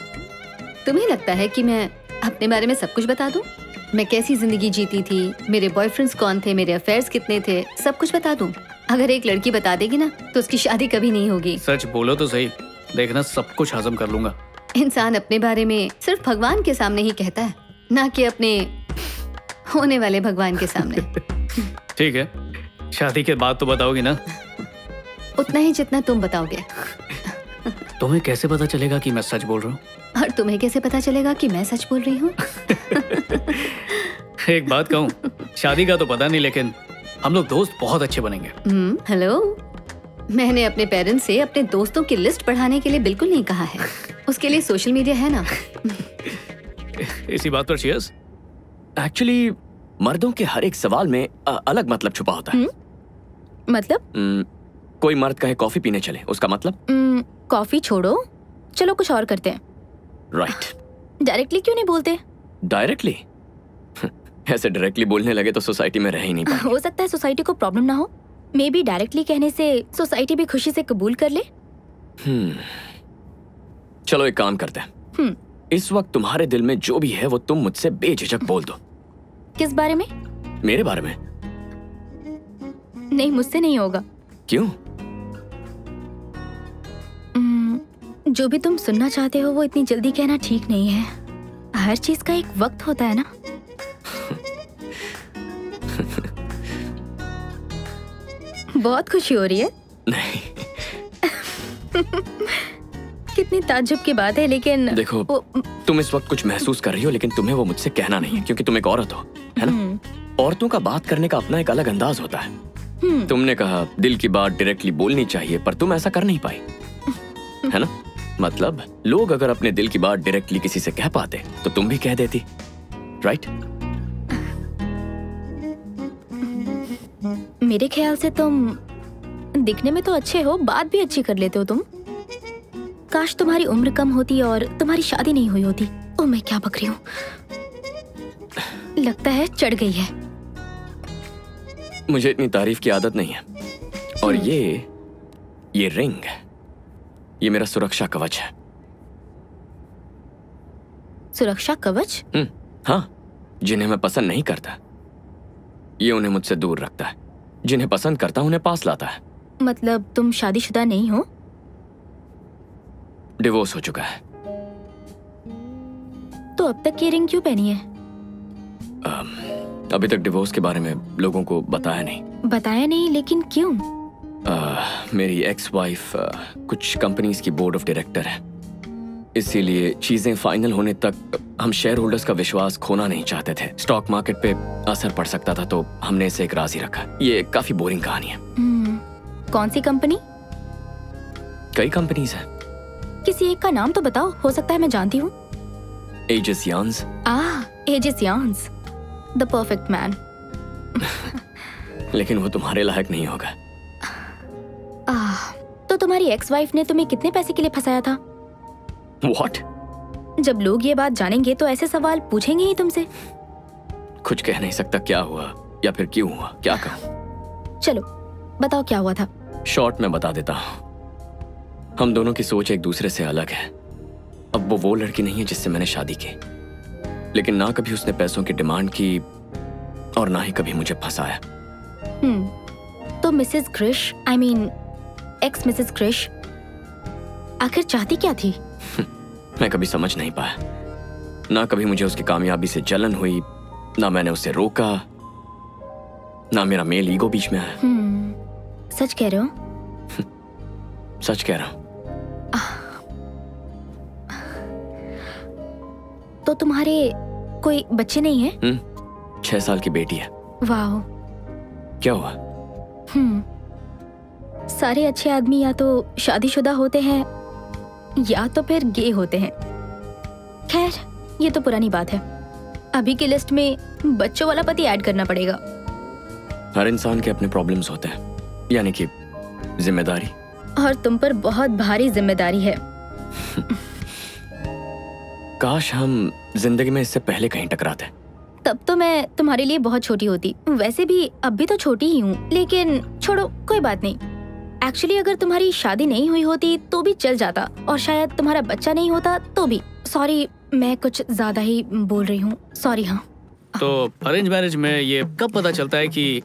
S9: तुम्हें लगता है कि मैं अपने बारे में सब कुछ बता दूं? मैं कैसी जिंदगी जीती थी, मेरे बॉयफ्रेंड्स कौन थे, मेरे अफेयर्स कितने थे, सब कुछ बता दूं? अगर एक लड़की बता देगी ना तो उसकी शादी कभी नहीं होगी।
S2: सच बोलो तो सही, देखना सब कुछ हजम कर लूंगा।
S9: इंसान अपने बारे में सिर्फ भगवान के सामने ही कहता है, ना कि अपने होने वाले भगवान के सामने।
S2: ठीक है, शादी के बाद तो बताओगी ना?
S9: उतना ही जितना तुम बताओगे।
S2: तुम्हें कैसे पता चलेगा कि मैं सच बोल रहा हूँ?
S9: और तुम्हें कैसे पता चलेगा कि मैं सच बोल रही हूँ?
S2: एक बात कहूँ, शादी का तो पता नहीं, लेकिन हम लोग दोस्त बहुत अच्छे बनेंगे।
S9: हेलो, मैंने अपने पेरेंट्स से अपने दोस्तों की लिस्ट बढ़ाने के लिए बिल्कुल नहीं कहा है। उसके लिए सोशल मीडिया है ना।
S2: इसी बात पर चीयर्स।
S8: एक्चुअली मर्दों के हर एक सवाल में अलग मतलब छुपा होता है।
S1: मतलब?
S8: कोई मर्द कहे कॉफी पीने चले, उसका मतलब?
S1: कॉफी छोड़ो, चलो कुछ और करते हैं।
S8: राइट।
S1: डायरेक्टली क्यों नहीं बोलते?
S8: डायरेक्टली? ऐसे डायरेक्टली बोलने लगे तो सोसाइटी में रह ही नहीं पाएंगे।
S1: हो सकता है सोसाइटी को प्रॉब्लम ना हो। मे बी डायरेक्टली कहने से सोसाइटी भी खुशी से कबूल कर ले।
S8: चलो एक काम करते हैं। इस वक्त तुम्हारे दिल में जो भी है वो तुम मुझसे बेझिझक बोल दो।
S1: किस बारे में?
S8: मेरे बारे में?
S1: नहीं, मुझसे नहीं होगा।
S8: क्यों?
S1: जो भी तुम सुनना चाहते हो वो इतनी जल्दी कहना ठीक नहीं है। हर चीज का एक वक्त होता है ना। बहुत खुशी हो रही है।
S8: नहीं।
S1: कितनी ताज्जुब की बात है, लेकिन
S8: देखो, तुम इस वक्त कुछ महसूस कर रही हो, लेकिन तुम्हें वो मुझसे कहना नहीं है, क्योंकि तुम एक औरत हो, है ना? औरतों का बात करने का अपना एक अलग अंदाज होता है। तुमने कहा दिल की बात डायरेक्टली बोलनी चाहिए, पर तुम ऐसा कर नहीं पाई, है ना? मतलब लोग अगर अपने दिल की बात डायरेक्टली किसी से कह पाते तो तुम भी कह देती, राइट?
S1: मेरे ख्याल से तुम दिखने में तो अच्छे हो, बात भी अच्छी कर लेते हो तुम। काश तुम्हारी उम्र कम होती और तुम्हारी शादी नहीं हुई होती। ओह, मैं क्या बक रही हूँ। लगता है चढ़ गई है।
S8: मुझे इतनी तारीफ की आदत नहीं है। और ये रिंग, ये मेरा सुरक्षा कवच है।
S1: सुरक्षा कवच?
S8: हाँ, जिन्हें मैं पसंद नहीं करता ये उन्हें मुझसे दूर रखता है, जिन्हें पसंद करता उन्हें पास लाता है।
S1: मतलब तुम शादीशुदा नहीं हो?
S8: डिवोर्स हो चुका है।
S1: तो अब तक ये रिंग क्यों पहनी है?
S8: अभी तक डिवोर्स के बारे में लोगों को बताया नहीं।
S1: बताया नहीं, लेकिन क्यों?
S8: मेरी एक्स वाइफ कुछ कंपनीज की बोर्ड ऑफ डायरेक्टर है, इसीलिए चीजें फाइनल होने तक हम शेयर होल्डर्स का विश्वास खोना नहीं चाहते थे। स्टॉक मार्केट पे असर पड़ सकता था, तो हमने इसे एक राज ही रखा। ये काफी बोरिंग कहानी है।
S1: कौन सी कंपनी?
S8: कई कंपनीज हैं।
S1: किसी एक का नाम तो बताओ, हो सकता है मैं जानती हूँ।
S8: एजिस यार्न्स।
S1: एजिस यार्न्स, द परफेक्ट मैन।
S8: लेकिन वो तुम्हारे लायक नहीं होगा।
S1: तो तुम्हारी एक्स वाइफ ने तुम्हें कितने पैसे के लिए फंसाया था?
S8: What?
S1: जब लोग ये बात जानेंगे तो ऐसे सवाल पूछेंगे ही तुमसे।
S8: कुछ कह नहीं सकता क्या हुआ या फिर क्यों हुआ, क्या कहूँ?
S1: चलो बताओ क्या हुआ था।
S8: शॉर्ट में बता देता हूँ। हम दोनों की सोच एक दूसरे से अलग है। अब वो लड़की नहीं है जिससे मैंने शादी की, लेकिन ना कभी उसने पैसों की डिमांड की और ना ही कभी मुझे फंसाया।
S1: तो Mrs Krish, I mean ex Mrs Krish, आखिर चाहती क्या थी?
S8: मैं कभी समझ नहीं पाया। ना कभी मुझे उसकी कामयाबी से जलन हुई, ना मैंने उसे रोका, ना मेरा मेल ईगो बीच में आया।
S1: सच कह रहे हो?
S8: सच कह रहा हूँ।
S1: तो तुम्हारे कोई बच्चे नहीं है?
S8: 6 साल की बेटी है।
S1: वाह।
S8: क्या हुआ?
S1: सारे अच्छे आदमी या तो शादीशुदा होते हैं या तो फिर गे होते हैं। खैर, ये तो पुरानी बात है। अभी की लिस्ट में बच्चों वाला पति ऐड करना पड़ेगा।
S8: हर इंसान के अपने प्रॉब्लम्स होते हैं, यानी कि जिम्मेदारी।
S1: और तुम पर बहुत भारी जिम्मेदारी है।
S8: काश हम जिंदगी में इससे पहले कहीं टकराते।
S1: तब तो मैं तुम्हारे लिए बहुत छोटी होती। वैसे भी अब भी तो छोटी ही हूँ, लेकिन छोड़ो, कोई बात नहीं। एक्चुअली अगर तुम्हारी शादी नहीं हुई होती तो भी चल जाता, और शायद तुम्हारा बच्चा नहीं होता तो भी। सॉरी, मैं कुछ ज्यादा ही बोल रही हूँ, सॉरी। हाँ,
S2: तो अरेंज मैरिज में ये कब पता चलता है कि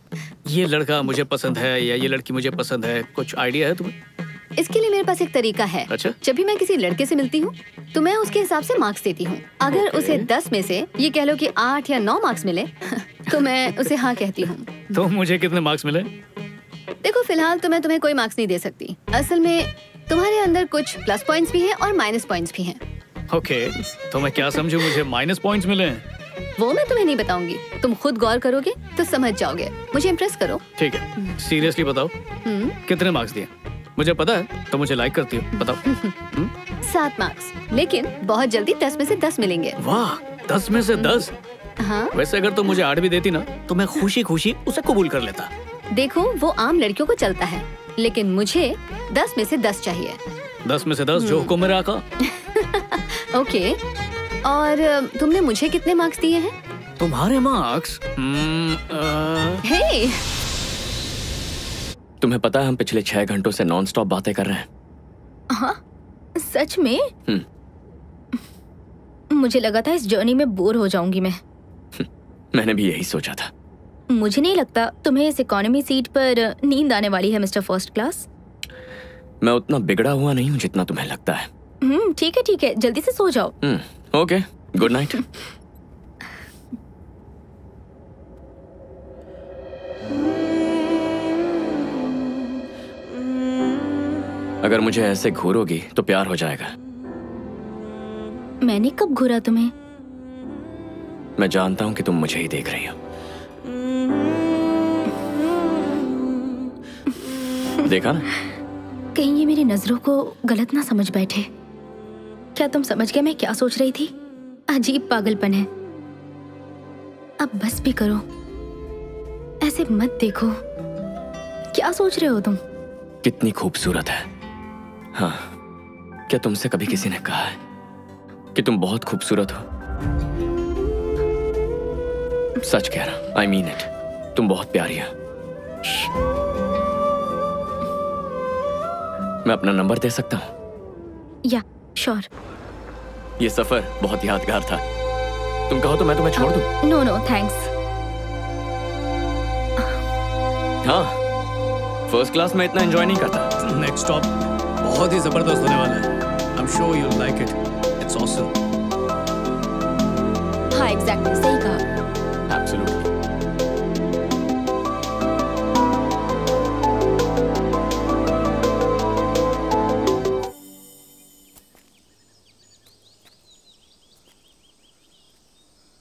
S2: ये लड़का मुझे पसंद है या ये लड़की मुझे पसंद है? कुछ आइडिया है तुम्हें?
S9: इसके लिए मेरे पास एक तरीका है।
S2: अच्छा? जब
S9: भी मैं किसी लड़के से मिलती हूँ तो मैं उसके हिसाब से मार्क्स देती हूँ। अगर उसे 10 में से ये कह लो कि 8 या 9 मार्क्स मिले तो मैं उसे हाँ कहती हूँ।
S2: तो मुझे कितने मार्क्स मिले?
S9: देखो, फिलहाल तो मैं तुम्हें कोई मार्क्स नहीं दे सकती। असल में तुम्हारे अंदर कुछ प्लस पॉइंट्स भी हैं और माइनस पॉइंट्स भी हैं।
S2: ओके, तो मैं क्या समझूं मुझे माइनस पॉइंट्स मिले हैं?
S9: वो मैं तुम्हें नहीं बताऊंगी, तुम खुद गौर करोगे तो समझ जाओगे। मुझे इम्प्रेस करो।
S2: ठीक है, सीरियसली बताओ कितने मार्क्स दिए? मुझे पता है तो मुझे लाइक करती हो, बताओ।
S9: 7 मार्क्स, लेकिन बहुत जल्दी 10 में से 10 मिलेंगे।
S2: वाह, 10 में से 10?
S9: हाँ।
S2: वैसे अगर तुम मुझे 8 भी देती ना तो मैं खुशी खुशी उसे कबूल कर लेता।
S9: देखो, वो आम लड़कियों को चलता है, लेकिन मुझे 10 में से 10 चाहिए।
S2: 10 में से 10 जो हुक्म मेरा आका।
S9: ओके, और तुमने मुझे कितने मार्क्स दिए हैं?
S2: तुम्हारे मार्क्स?
S9: हे,
S8: तुम्हें पता है हम पिछले 6 घंटों से नॉन स्टॉप बातें कर रहे हैं।
S1: हाँ, सच में? मुझे लगा था इस जर्नी में बोर हो जाऊंगी मैं।
S8: मैंने भी यही सोचा था,
S1: मुझे नहीं लगता तुम्हें इस इकोनॉमी सीट पर नींद आने वाली है मिस्टर फर्स्ट क्लास।
S8: मैं उतना बिगड़ा हुआ नहीं हूँ जितना तुम्हें लगता है।
S1: ठीक है, जल्दी से सो जाओ।
S8: Okay, good night. अगर मुझे ऐसे घूरोगी तो प्यार हो जाएगा।
S1: मैंने कब घूरा तुम्हें?
S8: मैं जानता हूँ कि तुम मुझे ही देख रही हो। देखा ना?
S1: कहीं ये मेरी नजरों को गलत ना समझ बैठे। क्या तुम समझ गए मैं क्या सोच रही थी? अजीब पागलपन है। अब बस भी करो, ऐसे मत देखो। क्या सोच रहे हो तुम?
S8: कितनी खूबसूरत है। हाँ, क्या तुमसे कभी किसी ने कहा है कि तुम बहुत खूबसूरत हो? सच कह रहा, I mean it। तुम बहुत प्यारी हो। मैं अपना नंबर दे सकता हूँ?
S1: या, श्योर।
S8: ये सफर बहुत यादगार था। तुम कहो तो मैं तुम्हें छोड़ दूं?
S1: No thanks.
S8: हाँ, फर्स्ट क्लास में इतना एंजॉय नहीं करता।
S2: नेक्स्ट स्टॉप बहुत ही जबरदस्त होने वाला है। I'm sure you'll like it. It's awesome.
S1: हाँ, एग्जैक्टली, सही कहा।
S8: Absolutely.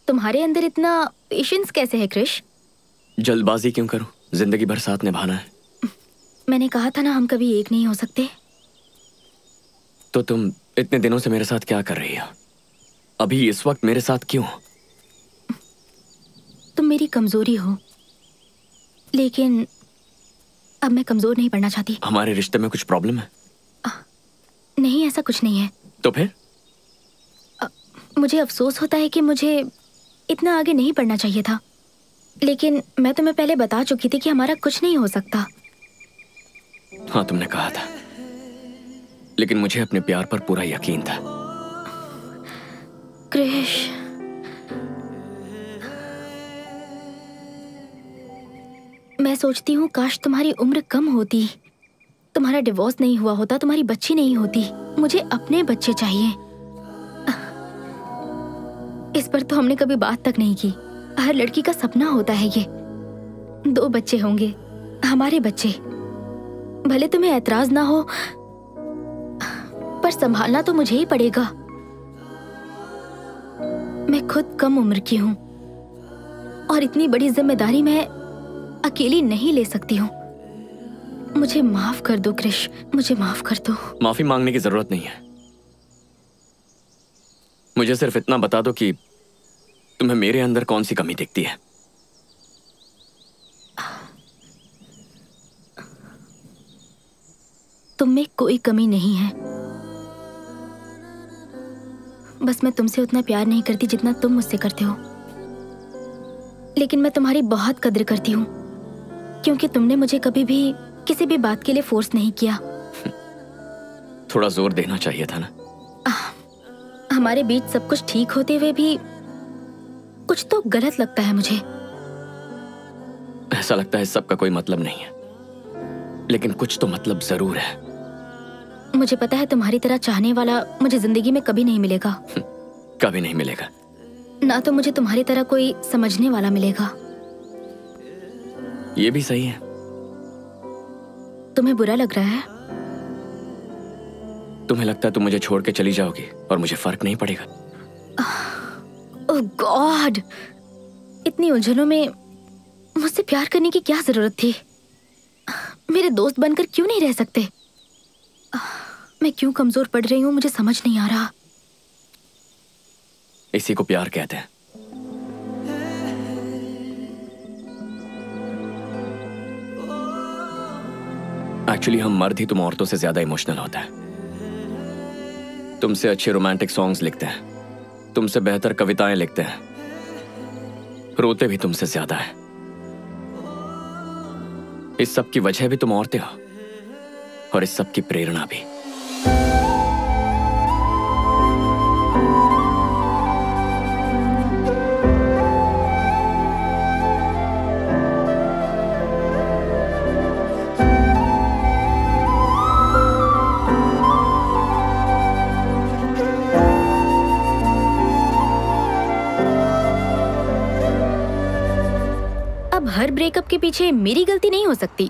S1: तुम्हारे अंदर इतना पेशेंस कैसे है क्रिश?
S8: जल्दबाजी क्यों करूं? जिंदगी भर साथ निभाना है।
S1: मैंने कहा था ना हम कभी एक नहीं हो सकते।
S8: तो तुम इतने दिनों से मेरे साथ क्या कर रही हो? अभी इस वक्त मेरे साथ क्यों?
S1: तुम मेरी कमजोरी हो, लेकिन अब मैं कमजोर नहीं पड़ना चाहती।
S8: हमारे रिश्ते में कुछ प्रॉब्लम है?
S1: नहीं, ऐसा कुछ नहीं है।
S8: तो फिर?
S1: मुझे अफसोस होता है कि मुझे इतना आगे नहीं बढ़ना चाहिए था, लेकिन मैं तुम्हें पहले बता चुकी थी कि हमारा कुछ नहीं हो सकता।
S8: हाँ, तुमने कहा था, लेकिन मुझे अपने प्यार पर पूरा यकीन था।
S1: क्रिश, मैं सोचती हूँ काश तुम्हारी उम्र कम होती, तुम्हारा डिवोर्स नहीं हुआ होता, तुम्हारी बच्ची नहीं होती। मुझे अपने बच्चे चाहिए। इस पर तो हमने कभी बात तक नहीं की। हर लड़की का सपना होता है ये, 2 बच्चे होंगे, हमारे बच्चे। भले तुम्हें ऐतराज ना हो, पर संभालना तो मुझे ही पड़ेगा। मैं खुद कम उम्र की हूँ और इतनी बड़ी जिम्मेदारी मैं अकेली नहीं ले सकती हूँ। मुझे माफ कर दो क्रिश, मुझे माफ कर दो।
S8: माफी मांगने की जरूरत नहीं है। मुझे सिर्फ इतना बता दो कि तुम्हें मेरे अंदर कौन सी कमी दिखती है।
S1: तुम में कोई कमी नहीं है, बस मैं तुमसे उतना प्यार नहीं करती जितना तुम मुझसे करते हो। लेकिन मैं तुम्हारी बहुत कद्र करती हूँ, क्योंकि तुमने मुझे कभी भी किसी भी बात के लिए फोर्स नहीं किया।
S8: थोड़ा जोर देना चाहिए था ना।
S1: हमारे बीच सब कुछ ठीक होते हुए भी कुछ तो गलत लगता है मुझे।
S8: ऐसा लगता है सबका कोई मतलब नहीं है, लेकिन कुछ तो मतलब जरूर है।
S1: मुझे पता है तुम्हारी तरह चाहने वाला मुझे जिंदगी में कभी नहीं मिलेगा।
S8: कभी नहीं मिलेगा।
S1: ना तो मुझे तुम्हारी तरह कोई समझने वाला मिलेगा।
S8: ये भी सही है।
S1: तुम्हें बुरा लग रहा है?
S8: तुम्हें लगता है तुम मुझे छोड़ के चली जाओगी और मुझे फर्क नहीं पड़ेगा?
S1: ओह गॉड, इतनी उलझनों में मुझसे प्यार करने की क्या जरूरत थी? मेरे दोस्त बनकर क्यों नहीं रह सकते? मैं क्यों कमजोर पड़ रही हूँ मुझे समझ नहीं आ रहा।
S8: इसी को प्यार कहते हैं। एक्चुअली हम मर्द ही तुम औरतों से ज्यादा इमोशनल होता है। तुमसे अच्छे रोमांटिक सॉन्ग्स लिखते हैं, तुमसे बेहतर कविताएं लिखते हैं, रोते भी तुमसे ज्यादा है। इस सब की वजह भी तुम औरतें हो और इस सब की प्रेरणा भी।
S1: हर ब्रेकअप के पीछे मेरी गलती नहीं हो सकती।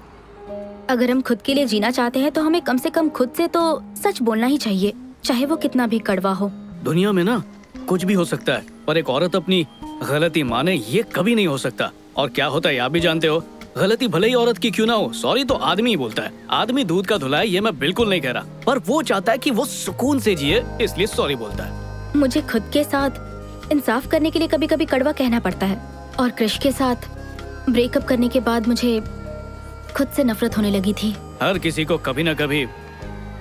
S1: अगर हम खुद के लिए जीना चाहते हैं तो हमें कम से कम खुद से तो सच बोलना ही चाहिए, चाहे वो कितना भी कड़वा हो।
S2: दुनिया में ना कुछ भी हो सकता है, पर एक औरत अपनी गलती माने ये कभी नहीं हो सकता। और क्या होता है आप भी जानते हो, गलती भले ही औरत की क्यों ना हो, सॉरी तो आदमी ही बोलता है। आदमी दूध का धुला है ये मैं बिल्कुल नहीं कह रहा, पर वो चाहता है कि वो सुकून से जिए, इसलिए सॉरी बोलता है।
S1: मुझे खुद के साथ इंसाफ करने के लिए कभी कभी कड़वा कहना पड़ता है, और क्रिश के साथ ब्रेकअप करने के बाद मुझे खुद से नफरत होने लगी थी।
S2: हर किसी को कभी ना कभी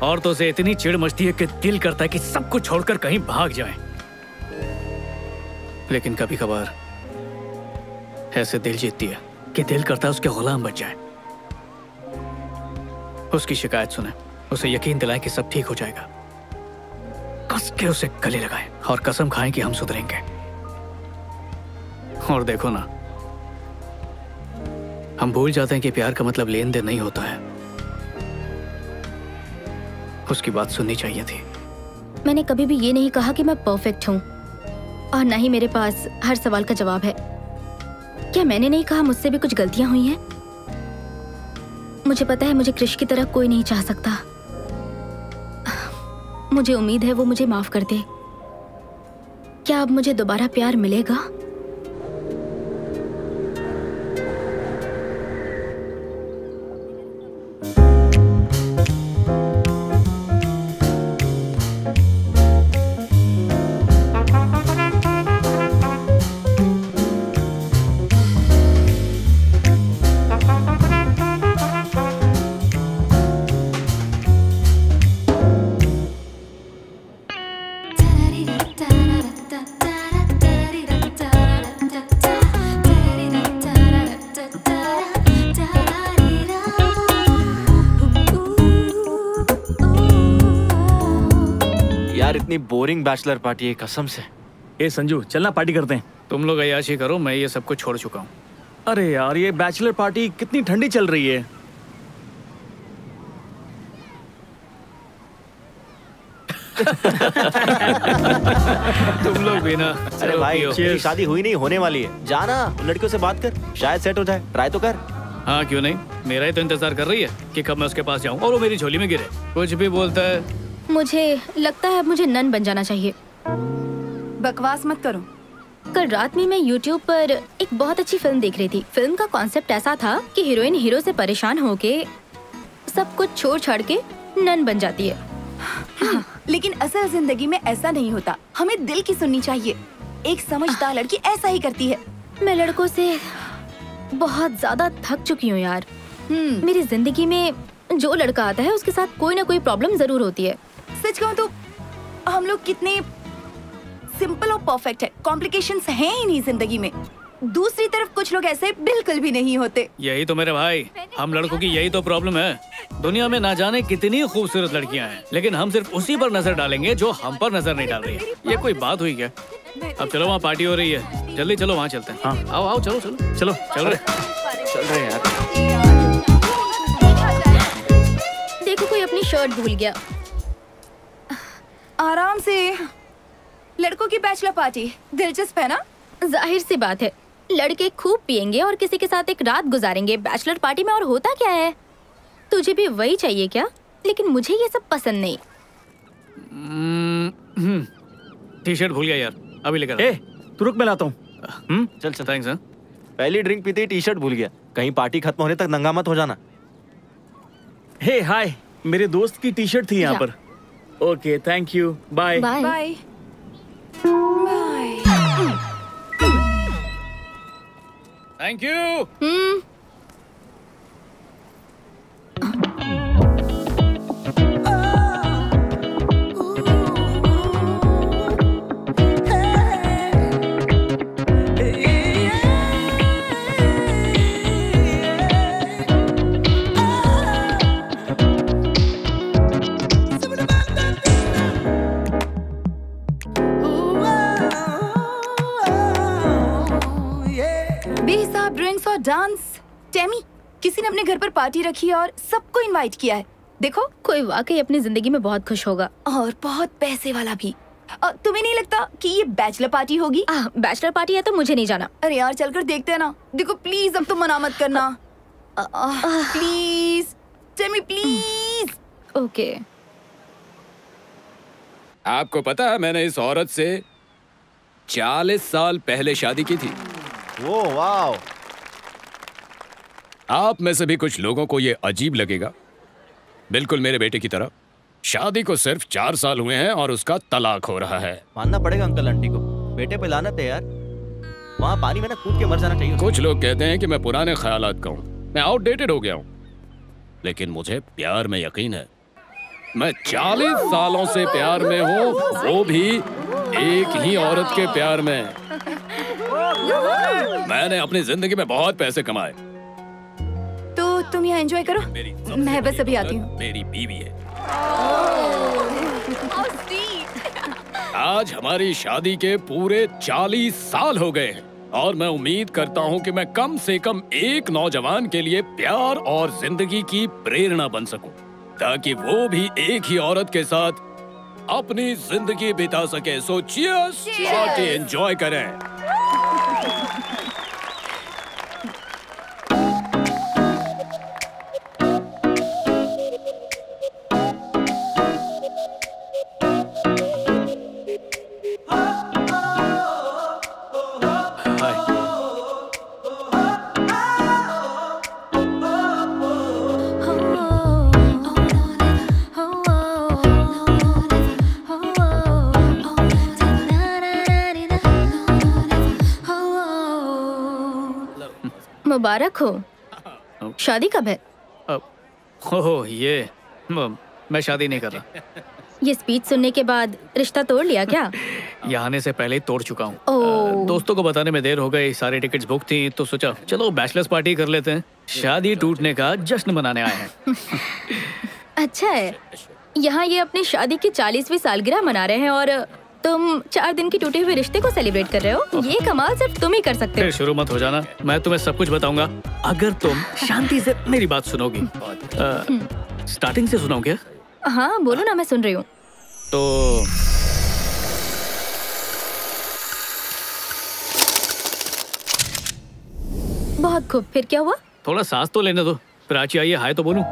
S2: औरतों से इतनी चिढ़ मचती है कि दिल करता है कि सब कुछ छोड़कर कहीं भाग जाए। लेकिन कभी कभार ऐसे दिल जीतती है कि दिल करता है उसके गुलाम बच जाए। उसकी शिकायत सुने, उसे यकीन दिलाएं कि सब ठीक हो जाएगा, कस के उसे गले लगाएं और कसम खाएं कि हम सुधरेंगे। और देखो ना, हम भूल जाते हैं कि प्यार का मतलब लेन देन नहीं होता है। उसकी बात सुननी चाहिए थी।
S1: मैंने कभी भी ये नहीं कहा कि मैं परफेक्ट हूँ, और ना ही मेरे पास हर सवाल का जवाब है। क्या मैंने नहीं कहा मुझसे भी कुछ गलतियां हुई हैं? मुझे पता है मुझे क्रिश की तरह कोई नहीं चाह सकता। मुझे उम्मीद है वो मुझे माफ कर दे। क्या अब मुझे दोबारा प्यार मिलेगा?
S3: इतनी बोरिंग बैचलर पार्टी है कसम से।
S10: ए संजू चलना पार्टी करते हैं।
S2: तुम लोग अय्याशी करो, मैं ये सब कुछ छोड़ चुका हूँ।
S10: अरे यार ये बैचलर पार्टी कितनी ठंडी चल रही है।
S2: तुम लोग भी ना।
S3: अरे भाई तेरी शादी हुई नहीं होने वाली है, जाना लड़कियों से बात कर, शायद सेट हो जाए, ट्राई तो कर।
S2: हाँ क्यों नहीं, मेरा ही तो इंतजार कर रही है कि कब मैं उसके पास जाऊँ और वो मेरी झोली में गिरे। कुछ भी बोलता है।
S1: मुझे लगता है मुझे नन बन जाना चाहिए।
S4: बकवास मत करो।
S1: कल रात में मैं YouTube पर एक बहुत अच्छी फिल्म देख रही थी। फिल्म का कॉन्सेप्ट ऐसा था कि हीरोइन हीरो से परेशान होके सब कुछ छोड़ छाड़ के नन बन जाती है।
S4: हाँ, लेकिन असल जिंदगी में ऐसा नहीं होता। हमें दिल की सुननी चाहिए। एक समझदार लड़की ऐसा ही करती है।
S1: मैं लड़कों से बहुत ज्यादा थक चुकी हूँ यार। मेरी जिंदगी में जो लड़का आता है उसके साथ कोई ना कोई प्रॉब्लम जरूर होती है।
S4: सच कहूँ तो हम लोग कितने सिंपल और परफेक्ट है, कॉम्प्लिकेशंस हैं ही नहीं जिंदगी में। दूसरी तरफ कुछ लोग ऐसे बिल्कुल भी नहीं होते।
S2: यही तो मेरे भाई, हम लड़कों की यही तो प्रॉब्लम है। दुनिया में ना जाने कितनी खूबसूरत लड़कियां हैं, लेकिन हम सिर्फ उसी पर नजर डालेंगे जो हम पर नजर नहीं डाल रही है। ये कोई बात हुई क्या? अब चलो वहाँ पार्टी हो रही है, जल्दी चलो वहाँ चलते हैं। हाँ आओ आओ चलो चलो चलो चल रहे
S3: यार।
S1: देखो कोई अपनी शर्ट भूल गया।
S4: आराम से। लड़कों की बैचलर पार्टी दिलचस्प है ना?
S1: जाहिर सी बात है, लड़के खूब पियेंगे और किसी के साथ एक रात गुजारेंगे बैचलर पार्टी में। और होता क्या है, तुझे भी वही चाहिए क्या? लेकिन मुझे ये सब पसंद नहीं।
S2: टी शर्ट भूल गया यार, अभी लेकर।
S10: ए तू रुक, मैं लाता हूँ।
S3: चल चल।
S2: थैंक्स।
S3: पहली ड्रिंक पीते ही टी शर्ट भूल गया। कहीं पार्टी खत्म होने तक नंगा मत हो जाना।
S10: हे हाय, मेरे दोस्त की टी शर्ट थी यहाँ पर। Okay thank you, bye
S1: bye
S4: bye.
S2: Thank you.
S4: बेहिसाब ड्रिंक्स और डांस। टेमी, किसी ने अपने घर पर पार्टी रखी है और सबको इनवाइट किया है। देखो,
S1: कोई वाकई अपनी जिंदगी में बहुत खुश होगा।
S4: और बहुत पैसे वाला भी। तुम्हें नहीं लगता कि ये बैचलर पार्टी होगी?
S1: बैचलर पार्टी है तो मुझे नहीं जाना।
S4: अरे यार चलकर देखते हैं ना। देखो प्लीज, अब तुम मना मत करना। Please tell me please.
S1: Okay.
S7: आपको पता है मैंने इस औरत से 40 साल पहले शादी की थी।
S3: वो वाओ।
S7: आप में से भी कुछ लोगों को ये अजीब लगेगा, बिल्कुल मेरे बेटे की तरह। शादी को सिर्फ 4 साल हुए हैं और उसका तलाक हो रहा है।
S3: मानना पड़ेगा अंकल आंटी को, बेटे पे लानत है यार। वहाँ पानी में ना कूद के मर जाना चाहिए।
S7: कुछ लोग कहते हैं कि मैं पुराने ख्यालात का हूँ, मैं आउटडेटेड हो गया हूँ, लेकिन मुझे प्यार में यकीन है। मैं 40 सालों से प्यार में हूँ, वो भी एक ही औरत के प्यार में। मैंने अपनी जिंदगी में बहुत पैसे कमाए।
S4: तो तुम यहाँ एंजॉय करो, मैं बस अभी आती हूँ।
S7: मेरी बीवी है। आज हमारी शादी के पूरे 40 साल हो गए हैं और मैं उम्मीद करता हूँ कि मैं कम से कम एक नौजवान के लिए प्यार और जिंदगी की प्रेरणा बन सकूं, ताकि वो भी एक ही औरत के साथ अपनी जिंदगी बिता सके। सो चीयर्स, पार्टी एंजॉय करें।
S1: मुबारक हो। शादी कब है?
S2: ओह ये मैं शादी नहीं कर रहा।
S1: ये स्पीच सुनने के बाद रिश्ता तोड़ लिया क्या?
S2: यहाँ आने से पहले ही तोड़ चुका हूँ।
S1: ओह।
S2: दोस्तों को बताने में देर हो गई, सारी टिकट्स बुक थी, तो सोचा चलो बैचलर्स पार्टी कर लेते हैं। शादी टूटने का जश्न मनाने आए हैं।
S1: अच्छा है, यहाँ ये अपनी शादी की 40वीं सालगिरह मना रहे हैं और तुम 4 दिन की टूटे हुए रिश्ते को सेलिब्रेट कर रहे हो। ये कमाल सिर्फ तुम ही कर सकते हो।
S2: फिर शुरू मत हो जाना, मैं तुम्हें सब कुछ बताऊंगा अगर तुम शांति से मेरी बात सुनोगी। स्टार्टिंग से सुनाऊं क्या?
S1: हाँ बोलो ना, मैं सुन रही हूँ।
S2: तो
S1: बहुत खूब, फिर क्या हुआ?
S2: थोड़ा सांस तो लेने दो, प्राची आई है, हाय तो बोलूं।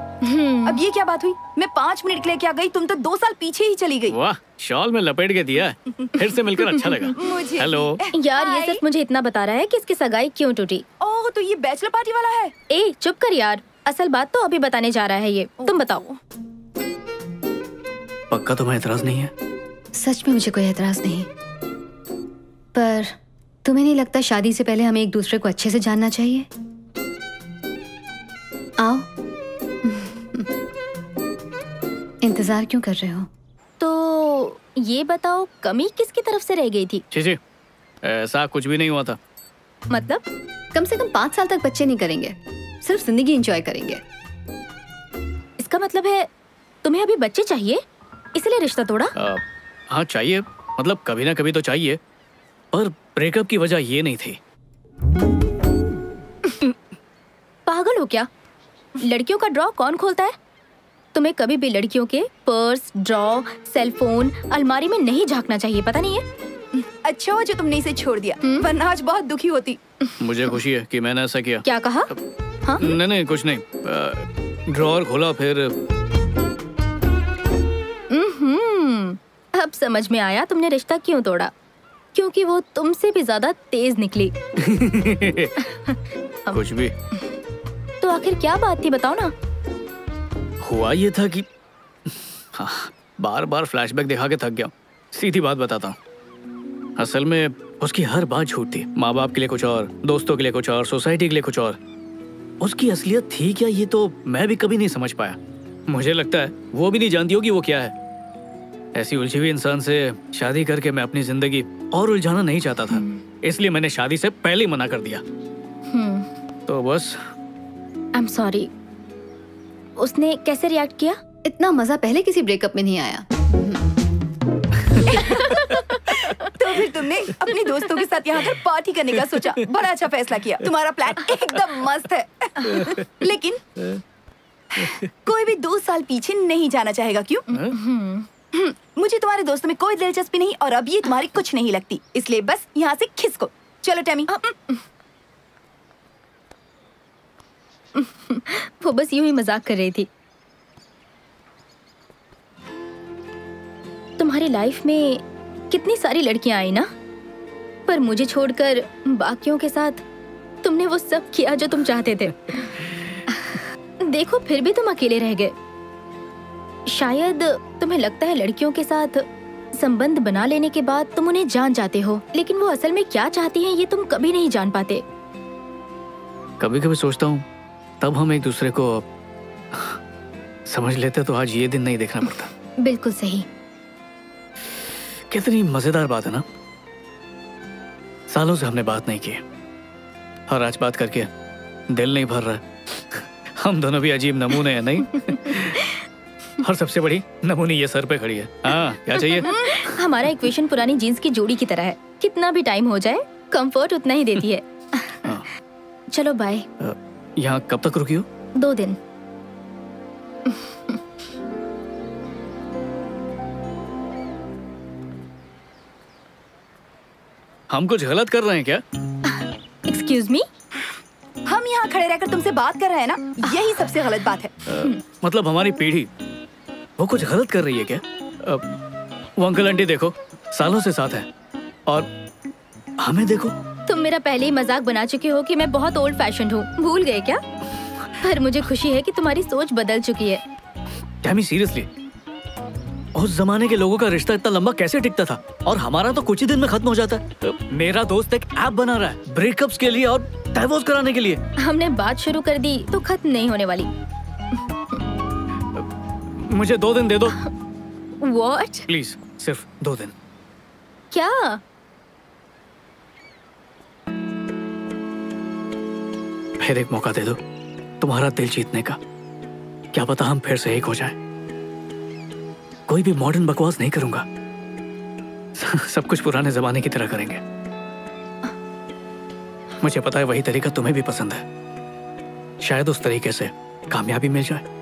S4: अब ये क्या बात हुई? मैं 5 मिनट के लिए क्या गई, तुम तो 2 साल पीछे ही चली गई।
S2: वाह, शॉल में लपेट के दिया। फिर से मिलकर अच्छा लगा।
S4: मुझे
S2: हेलो
S1: यार, ये सिर्फ मुझे इतना बता रहा है कि इसकी सगाई क्यों टूटी।
S4: ओह, तो ये बैचलर पार्टी वाला है।
S1: ए चुप कर यार, असल बात तो अभी बताने जा रहा है ये। तुम बताओ।
S2: पक्का तुम्हें एतराज नहीं है?
S9: सच में मुझे कोई एतराज नहीं, पर तुम्हें नहीं लगता शादी से पहले हमें एक दूसरे को अच्छे से जानना चाहिए? आओ। इंतजार क्यों कर रहे हो?
S1: तो ये बताओ, कमी किसकी तरफ से रह गई थी?
S2: जी ऐसा कुछ भी नहीं हुआ था।
S1: मतलब?
S9: कम से कम 5 साल तक बच्चे नहीं करेंगे, सिर्फ जिंदगी एंजॉय करेंगे।
S1: इसका मतलब है तुम्हें अभी बच्चे चाहिए, इसलिए रिश्ता तोड़ा?
S2: हाँ चाहिए, मतलब कभी ना कभी तो चाहिए, पर ब्रेकअप की वजह ये नहीं थी।
S1: पागल हो क्या? लड़कियों का ड्रॉ कौन खोलता है? तुम्हें कभी भी लड़कियों के पर्स, ड्रॉ, सेलफोन, अलमारी में नहीं झांकना चाहिए, पता नहीं है?
S4: अच्छा हुआ जो तुमने इसे छोड़ दिया, वरना आज बहुत दुखी होती।
S2: मुझे खुशी है कि मैंने ऐसा किया।
S1: क्या कहा? हाँ?
S2: नहीं कुछ नहीं। ड्रॉअर खोला फिर।
S1: अब समझ में आया तुमने रिश्ता क्यों तोड़ा, क्योंकि वो तुमसे भी ज्यादा तेज निकली।
S2: कुछ भी।
S1: तो आखिर क्या बात थी, बताओ ना।
S2: हुआ ये था कि बार बार फ्लैशबैक दिखा के थक गया। सीधी बात बताता हूँ, असल में उसकी हर बात झूठ थी। माँ बाप के लिए कुछ और, दोस्तों के लिए कुछ और, सोसाइटी के लिए कुछ और। उसकी असलियत थी क्या, ये तो मैं भी कभी नहीं समझ पाया। मुझे लगता है वो भी नहीं जानती होगी वो क्या है। ऐसी उलझी हुई इंसान से शादी करके मैं अपनी जिंदगी और उलझाना नहीं चाहता था, इसलिए मैंने शादी से पहले ही मना कर दिया। तो बस।
S1: I am sorry. उसने कैसे रिएक्ट किया?
S9: इतना मजा पहले किसी ब्रेकअप में नहीं आया।
S4: तो फिर तुमने अपने दोस्तों के साथ यहाँ पर पार्टी करने का सोचा। बड़ा अच्छा फैसला किया, तुम्हारा प्लान एकदम मस्त है। लेकिन कोई भी 2 साल पीछे नहीं जाना चाहेगा, क्यों? मुझे तुम्हारे दोस्तों में कोई दिलचस्पी नहीं और अब ये तुम्हारी कुछ नहीं लगती, इसलिए बस यहाँ से खिसको। चलो टैमी।
S1: वो बस यूं ही मजाक कर रही थी। तुम्हारी लाइफ में कितनी सारी लड़कियां आई ना, पर मुझे छोड़कर बाकियों के साथ तुमने वो सब किया जो तुम चाहते थे। देखो फिर भी तुम अकेले रह गए। शायद तुम्हें लगता है लड़कियों के साथ संबंध बना लेने के बाद तुम उन्हें जान जाते हो, लेकिन वो असल में क्या चाहती हैं ये तुम कभी नहीं जान पाते।
S2: कभी कभी सोचता हूँ तब हम एक दूसरे को समझ लेते तो आज ये दिन नहीं देखना पड़ता।
S1: बिल्कुल सही।
S2: कितनी मजेदार बात है ना, सालों से हमने बात नहीं की और आज बात करके दिल नहीं भर रहा। हम दोनों भी अजीब नमूने हैं नहीं? और सबसे बड़ी नमूनी ये सर पे खड़ी है। हाँ, क्या चाहिए?
S1: हमारा इक्वेशन पुरानी जीन्स की जोड़ी की तरह है, कितना भी टाइम हो जाए कंफर्ट उतना ही देती है। चलो बाय।
S2: यहाँ कब तक रुकी हो?
S1: 2 दिन।
S2: हम कुछ गलत कर रहे हैं क्या?
S1: Excuse me?
S4: हम यहाँ खड़े रहकर तुमसे बात कर रहे हैं ना, यही सबसे गलत बात है।
S2: मतलब हमारी पीढ़ी वो कुछ गलत कर रही है क्या? वो अंकल आंटी देखो सालों से साथ है और हमें देखो।
S1: तुम मेरा पहले ही मजाक बना चुके हो कि मैं बहुत ओल्ड फैशन्ड हूँ, भूल गए क्या? पर मुझे खुशी है कि तुम्हारी सोच बदल चुकी है।
S2: टैमी सीरियसली, उस जमाने के लोगों का रिश्ता इतना लंबा कैसे टिकता था और हमारा तो कुछ ही दिन में खत्म हो जाता है। मेरा दोस्त एक ऐप बना रहा है ब्रेकअप्स के लिए और डाइवोर्स कराने के लिए।
S1: हमने बात शुरू कर दी तो खत्म नहीं होने वाली।
S2: मुझे 2 दिन दे दो।
S1: What?
S2: प्लीज, सिर्फ 2 दिन।
S1: क्या?
S2: फिर एक मौका दे दो तुम्हारा दिल जीतने का। क्या पता हम फिर से एक हो जाएं। कोई भी मॉडर्न बकवास नहीं करूंगा, सब कुछ पुराने जमाने की तरह करेंगे। मुझे पता है वही तरीका तुम्हें भी पसंद है, शायद उस तरीके से कामयाबी मिल जाए।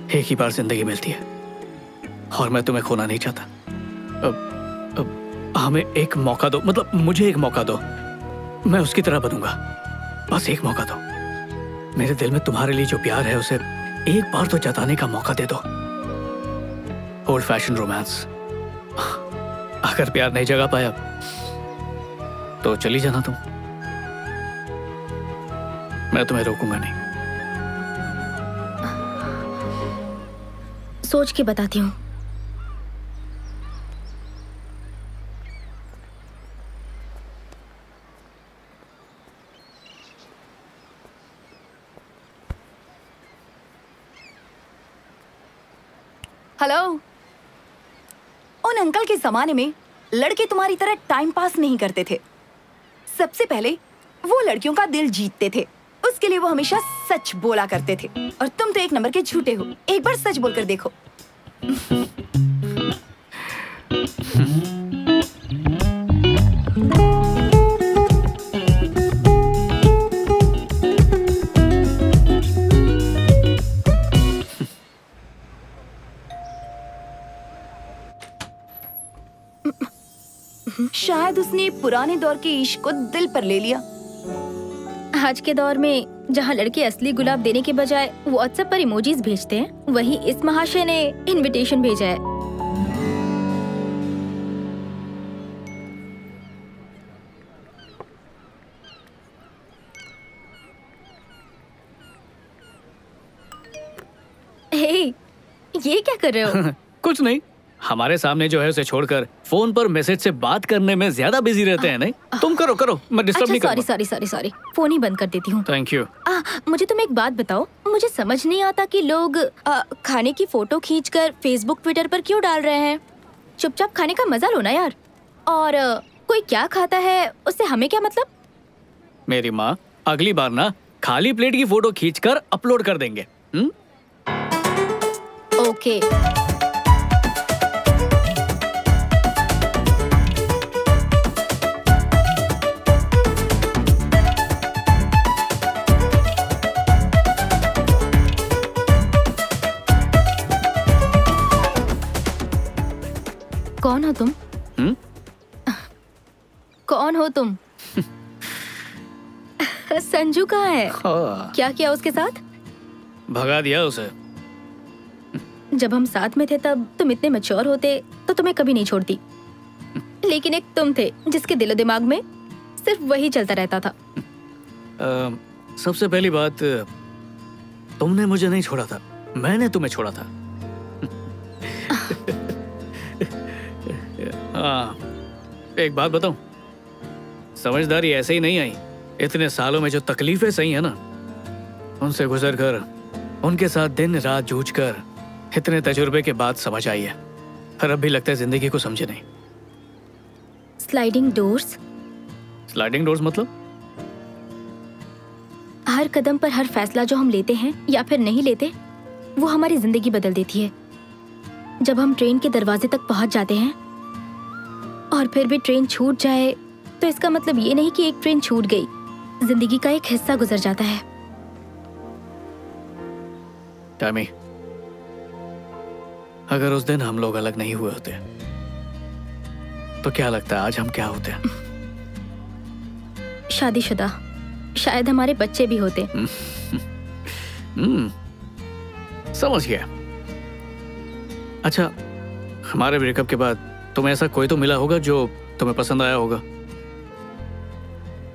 S2: एक ही बार जिंदगी मिलती है और मैं तुम्हें खोना नहीं चाहता। हमें एक मौका दो, मतलब मुझे एक मौका दो, मैं उसकी तरह बनूंगा। बस एक मौका दो। मेरे दिल में तुम्हारे लिए जो प्यार है उसे एक बार तो जताने का मौका दे दो। Old fashion romance. अगर प्यार नहीं जगा पाया तो चली जाना तुम, मैं तुम्हें रोकूंगा नहीं।
S1: सोच के बताती हूँ।
S4: हेलो। उन अंकल के जमाने में लड़के तुम्हारी तरह टाइम पास नहीं करते थे। सबसे पहले वो लड़कियों का दिल जीतते थे, उसके लिए वो हमेशा सच बोला करते थे। और तुम तो 1 नंबर के झूठे हो। एक बार सच बोलकर देखो। शायद उसने पुराने दौर के इश्क को दिल पर ले लिया।
S1: आज के दौर में जहाँ लड़के असली गुलाब देने के बजाय व्हाट्सएप पर इमोजीज भेजते हैं, वही इस महाशय ने इनविटेशन भेजा है। हे, ये क्या कर रहे हो?
S2: कुछ नहीं, हमारे सामने जो है उसे छोड़कर फोन पर मैसेज से बात करने में ज्यादा बिजी रहते हैं। नहीं, तुम करो करो, मैं डिस्टर्ब नहीं करूंगा।
S1: सॉरी, फोन ही बंद कर देती हूँ।
S2: Thank you.
S1: मुझे तुम एक बात बताओ, मुझे समझ नहीं आता कि लोग खाने की फोटो खींचकर फेसबुक ट्विटर पर क्यों डाल रहे हैं। चुपचाप खाने का मजा लो ना यार। और कोई क्या खाता है उससे हमें क्या मतलब।
S2: मेरी माँ, अगली बार ना खाली प्लेट की फोटो खींचकर अपलोड कर देंगे।
S1: ओके। कौन हो तुम? कौन हो तुम? संजू कहाँ है? क्या किया उसके साथ?
S2: भगा दिया उसे।
S1: जब हम साथ में थे तब तुम इतने मैच्योर होते तो तुम्हें कभी नहीं छोड़ती, लेकिन एक तुम थे जिसके दिलो दिमाग में सिर्फ वही चलता रहता था।
S2: सबसे पहली बात, तुमने मुझे नहीं छोड़ा था, मैंने तुम्हें छोड़ा था। एक बात बताऊं, समझदारी ऐसे ही नहीं आई। इतने सालों में जो तकलीफें सही है ना, उनसे गुजर कर, उनके साथ दिन रात जूझ कर, इतने तजुर्बे के बाद समझ आई है। पर अब भी लगता है जिंदगी को समझे नहीं।
S1: Sliding doors?
S2: स्लाइडिंग डोर्स मतलब?
S1: हर कदम पर हर फैसला जो हम लेते हैं या फिर नहीं लेते, वो हमारी जिंदगी बदल देती है। जब हम ट्रेन के दरवाजे तक पहुंच जाते हैं और फिर भी ट्रेन छूट जाए, तो इसका मतलब ये नहीं कि एक ट्रेन छूट गई, जिंदगी का एक हिस्सा गुजर जाता है।
S2: टैमी, अगर उस दिन हम लोग अलग नहीं हुए होते तो क्या लगता है आज हम क्या होते?
S1: शादीशुदा, शायद हमारे बच्चे भी होते।
S2: समझ गया। अच्छा, हमारे ब्रेकअप के बाद तुम्हें ऐसा कोई तो मिला होगा जो तुम्हें पसंद आया होगा?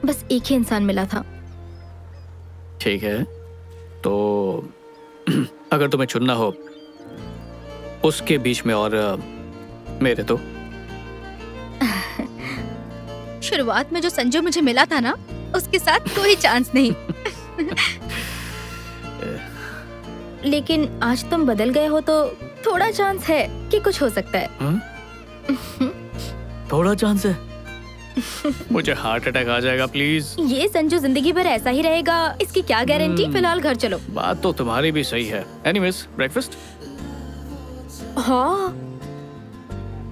S1: बस एक ही इंसान मिला था।
S2: ठीक है, तो अगर तुम्हें चुनना हो उसके बीच में और मेरे, तो
S1: शुरुआत में जो संजू मुझे मिला था ना, उसके साथ कोई चांस नहीं। लेकिन आज तुम बदल गए हो तो थोड़ा चांस है कि कुछ हो सकता है।
S2: थोड़ा चांस है? मुझे हार्ट अटैक आ जाएगा प्लीज।
S1: ये संजू जिंदगी भर ऐसा ही रहेगा, इसकी क्या गारंटी? फिलहाल घर चलो।
S2: बात तो तुम्हारी भी सही है। Anyways, breakfast?
S1: हाँ,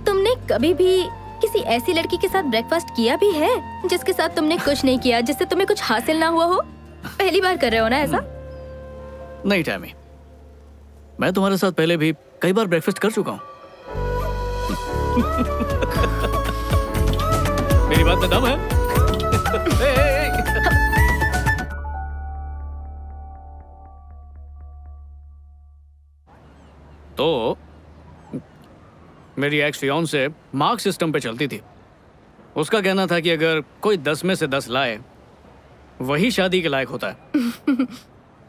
S1: तुमने कभी भी किसी ऐसी लड़की के साथ ब्रेकफास्ट किया भी है जिसके साथ तुमने कुछ नहीं किया, जिससे तुम्हें कुछ हासिल ना हुआ हो? पहली बार कर रहे हो ना ऐसा?
S2: नहीं टैमी, मैं तुम्हारे साथ पहले भी कई बार ब्रेकफास्ट कर चुका हूँ। मेरी बात में दम है। तो मेरी एक्स फियांसे मार्क सिस्टम पे चलती थी। उसका कहना था कि अगर कोई 10 में से 10 लाए, वही शादी के लायक होता है।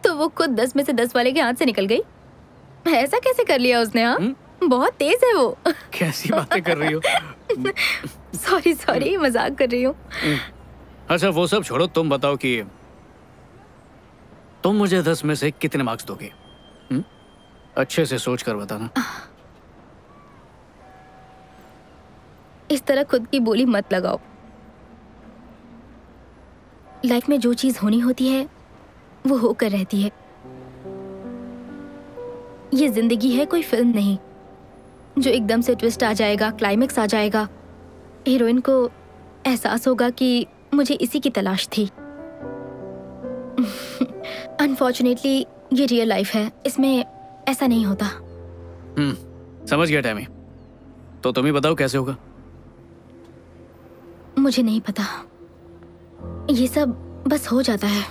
S1: तो वो खुद 10 में से 10 वाले के हाथ से निकल गई। ऐसा कैसे कर लिया उसने? हाँ, बहुत तेज है वो।
S2: कैसी बातें कर रही हो?
S1: सॉरी, मजाक कर रही हूँ।
S2: अच्छा, वो सब छोड़ो, तुम बताओ कि तुम मुझे 10 में से कितने मार्क्स दोगे? अच्छे से सोच कर बताना।
S1: इस तरह खुद की बोली मत लगाओ। लाइफ में जो चीज होनी होती है वो होकर रहती है। ये जिंदगी है, कोई फिल्म नहीं जो एकदम से ट्विस्ट आ जाएगा, क्लाइमेक्स आ जाएगा, हीरोइन को एहसास होगा कि मुझे इसी की तलाश थी। अनफॉर्चुनेटली ये रियल लाइफ है, इसमें ऐसा नहीं होता।
S2: समझ गया टैमी। तो तुम ही बताओ कैसे होगा?
S1: मुझे नहीं पता, ये सब बस हो जाता है।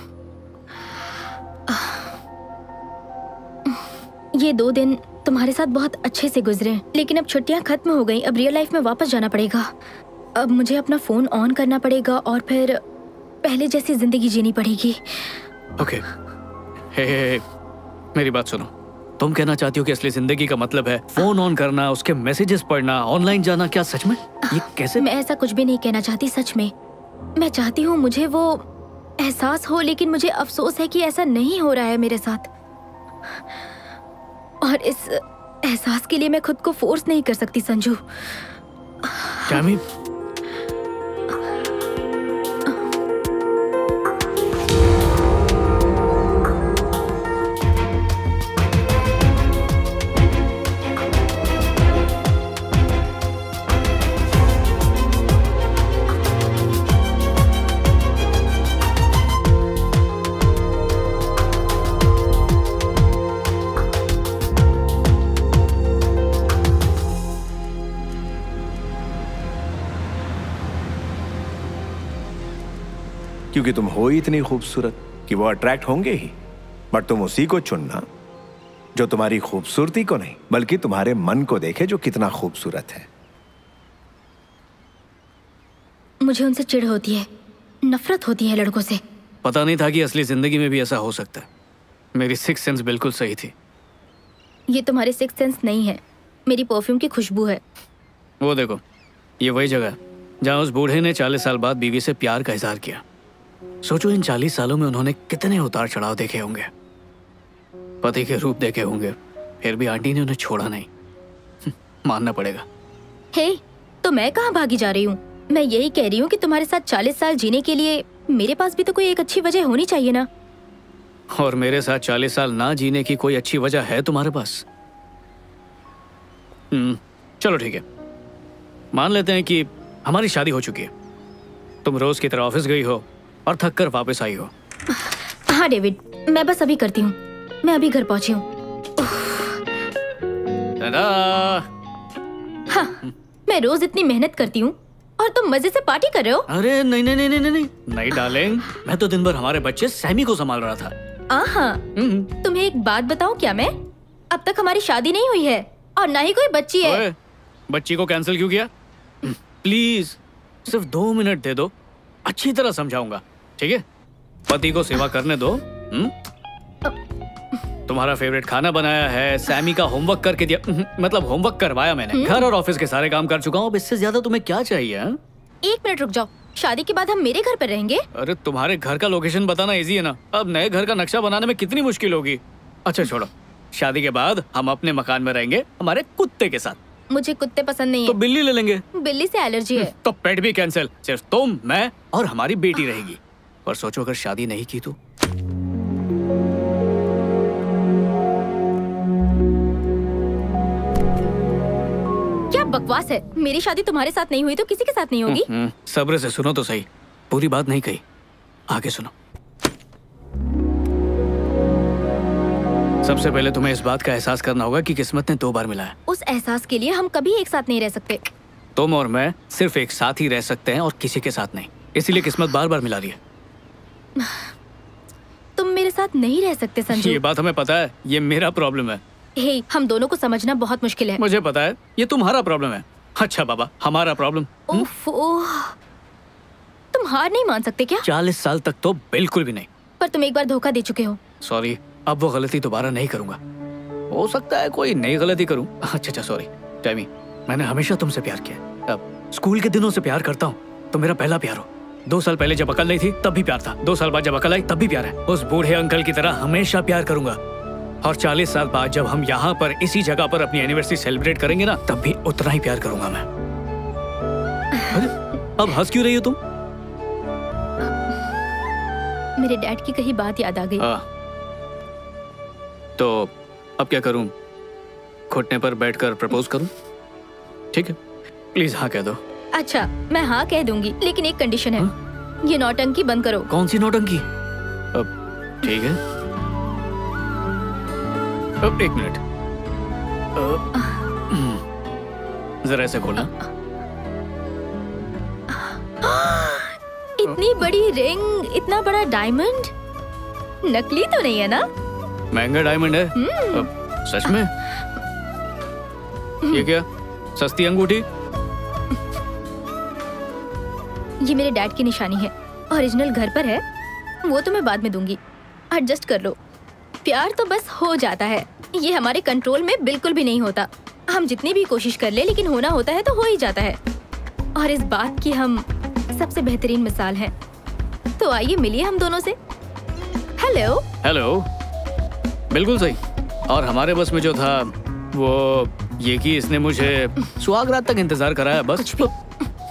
S1: ये 2 दिन तुम्हारे साथ बहुत अच्छे से गुजरे, लेकिन अब छुट्टियां खत्म हो गई। अब रियल लाइफ में वापस जाना पड़ेगा। अब मुझे अपना फोन ऑन करना पड़ेगा और फिर पहले जैसी जिंदगी जीनी पड़ेगी।
S2: ओके, हे, मेरी बात सुनो। तुम कहना चाहती हो कि असली जिंदगी का मतलब है फोन ऑन करना, उसके मैसेजेस पढ़ना, ऑनलाइन जाना? क्या सच में? ये कैसे?
S1: मैं ऐसा कुछ भी नहीं कहना चाहती, सच में। मैं चाहती हूँ मुझे वो एहसास हो, लेकिन मुझे अफसोस है कि ऐसा नहीं हो रहा है मेरे साथ। और इस एहसास के लिए मैं खुद को फोर्स नहीं कर सकती संजू।
S2: टैमी,
S6: क्योंकि तुम हो ही इतनी खूबसूरत कि वो अट्रैक्ट होंगे ही। बट तुम उसी को चुनना जो तुम्हारी खूबसूरती को नहीं बल्कि तुम्हारे मन को देखे जो कितना खूबसूरत है।
S1: मुझे उनसे चिढ़ होती है, नफरत होती है लड़कों से।
S2: पता नहीं था कि असली जिंदगी में भी ऐसा हो सकता है। मेरी सिक्स सेंस बिल्कुल सही थी।
S1: ये तुम्हारी सिक्स सेंस नहीं है, मेरी परफ्यूम की खुशबू है।
S2: वो देखो, ये वही जगह है जहाँ उस बूढ़े ने 40 साल बाद बीवी से प्यार का इजहार किया। सोचो इन 40 सालों में उन्होंने कितने उतार चढ़ाव देखे होंगे, पति के रूप देखे होंगे, फिर भी आंटी ने उन्हें छोड़ा नहीं। मानना पड़ेगा।
S1: हे, तो मैं कहाँ भागी जा रही हूँ? मैं यही कह रही हूँ कि तुम्हारे साथ 40 साल जीने के लिए मेरे पास भी तो कोई एक अच्छी वजह होनी चाहिए ना।
S2: और मेरे साथ 40 साल ना जीने की कोई अच्छी वजह है तुम्हारे पास? चलो ठीक है, मान लेते हैं कि हमारी शादी हो चुकी है। तुम रोज की तरह ऑफिस गई हो और थक कर वापस आई हो।
S1: हाँ डेविड, मैं बस अभी करती हूँ। मैं अभी घर पहुंची हूँ। हाँ, मैं रोज इतनी मेहनत करती हूँ और तुम मजे से पार्टी कर रहे हो।
S2: अरे नहीं नहीं नहीं नहीं नहीं नहीं डार्लिंग, मैं तो दिन भर हमारे बच्चे सैमी को संभाल रहा था।
S1: हाँ, तुम्हें एक बात बताऊं क्या? मैं अब तक हमारी शादी नहीं हुई है और ना ही कोई बच्ची है।
S2: ओए, बच्ची को कैंसिल क्यों किया? प्लीज सिर्फ 2 मिनट दे दो, अच्छी तरह समझाऊंगा, ठीक है? पति को सेवा करने दो। तुम्हारा फेवरेट खाना बनाया है, सैमी का होमवर्क करके दिया, मतलब होमवर्क करवाया मैंने। घर और ऑफिस के सारे काम कर चुका हूँ, अब इससे ज्यादा तुम्हें क्या चाहिए?
S1: एक मिनट रुक जाओ, शादी के बाद हम मेरे घर पर रहेंगे।
S2: अरे तुम्हारे घर का लोकेशन बताना इजी है ना, अब नए घर का नक्शा बनाने में कितनी मुश्किल होगी। अच्छा छोड़ो, शादी के बाद हम अपने मकान में रहेंगे हमारे कुत्ते के साथ।
S1: मुझे कुत्ते पसंद नहीं है।
S2: तो बिल्ली ले लेंगे।
S1: बिल्ली से एलर्जी है।
S2: तो पेट भी कैंसिल, सिर्फ तुम, मैं और हमारी बेटी रहेगी। और सोचो अगर शादी नहीं की तो?
S1: क्या बकवास है, मेरी शादी तुम्हारे साथ नहीं हुई तो किसी के साथ नहीं होगी।
S2: सब्र से सुनो तो सही, पूरी बात नहीं कही, आगे सुनो। सबसे पहले तुम्हें इस बात का एहसास करना होगा कि किस्मत ने 2 बार मिलाया।
S1: उस एहसास के लिए हम कभी एक साथ नहीं रह सकते।
S2: तुम और मैं सिर्फ एक साथ ही रह सकते हैं और किसी के साथ नहीं, इसीलिए किस्मत बार बार मिला रही है।
S1: तुम मेरे साथ नहीं रह सकते संजू।
S2: ये बात हमें पता है, ये मेरा प्रॉब्लम है।
S1: हे, हम दोनों को समझना बहुत मुश्किल है।
S2: मुझे पता है, ये तुम्हारा प्रॉब्लम है। अच्छा बाबा, हमारा प्रॉब्लम।
S1: तुम हार नहीं मान सकते क्या?
S2: 40 साल तक तो बिल्कुल भी नहीं।
S1: पर तुम एक बार धोखा दे चुके हो।
S2: सॉरी, अब वो गलती दोबारा नहीं करूंगा। हो सकता है कोई नई गलती करूं। अच्छा सॉरी टैमी, मैंने हमेशा तुमसे प्यार किया। अब स्कूल के दिनों से प्यार करता हूँ, तुम मेरा पहला प्यार हो। 2 साल पहले जब अकल नहीं थी तब भी प्यार था, 2 साल बाद जब अकल आई तब भी प्यार है। उस बूढ़े अंकल की तरह हमेशा प्यार करूंगा। और 40 साल बाद जब हम यहाँ पर इसी जगह पर अपनी एनिवर्सरी सेलिब्रेट करेंगे ना, तब भी उतना ही प्यार करूंगा मैं। अरे अब हंस क्यों रही हो तुम?
S1: मेरे डैड की कही बात याद आ गई।
S2: तो अब क्या करूं? घुटने पर बैठकर प्रपोज करूं? ठीक है, प्लीज हाँ कह दो।
S1: अच्छा, मैं हाँ कह दूंगी, लेकिन एक कंडीशन है। ये नौटंकी बंद करो।
S2: कौन सी नौटंकी? अब ठीक है, अब 1 मिनट, जरा ऐसे खोलना।
S1: इतनी बड़ी रिंग, इतना बड़ा डायमंड, नकली तो नहीं है ना?
S2: महंगा डायमंड है। अब सच में? ये क्या, सस्ती अंगूठी?
S1: ये मेरे डैड की निशानी है, ओरिजिनल घर पर है। वो तो मैं बाद में दूंगी, एडजस्ट कर लो। प्यार तो बस हो जाता है, ये हमारे कंट्रोल में बिल्कुल भी नहीं होता। हम जितनी भी कोशिश कर ले, लेकिन होना होता है तो हो ही जाता है। और इस बात की हम सबसे बेहतरीन मिसाल हैं। तो आइए मिलिए हम दोनों से। हेलो।
S2: हेलो, बिल्कुल सही। और हमारे बस में जो था वो ये कि इसने मुझे सुहाग रात तक इंतजार कराया बस।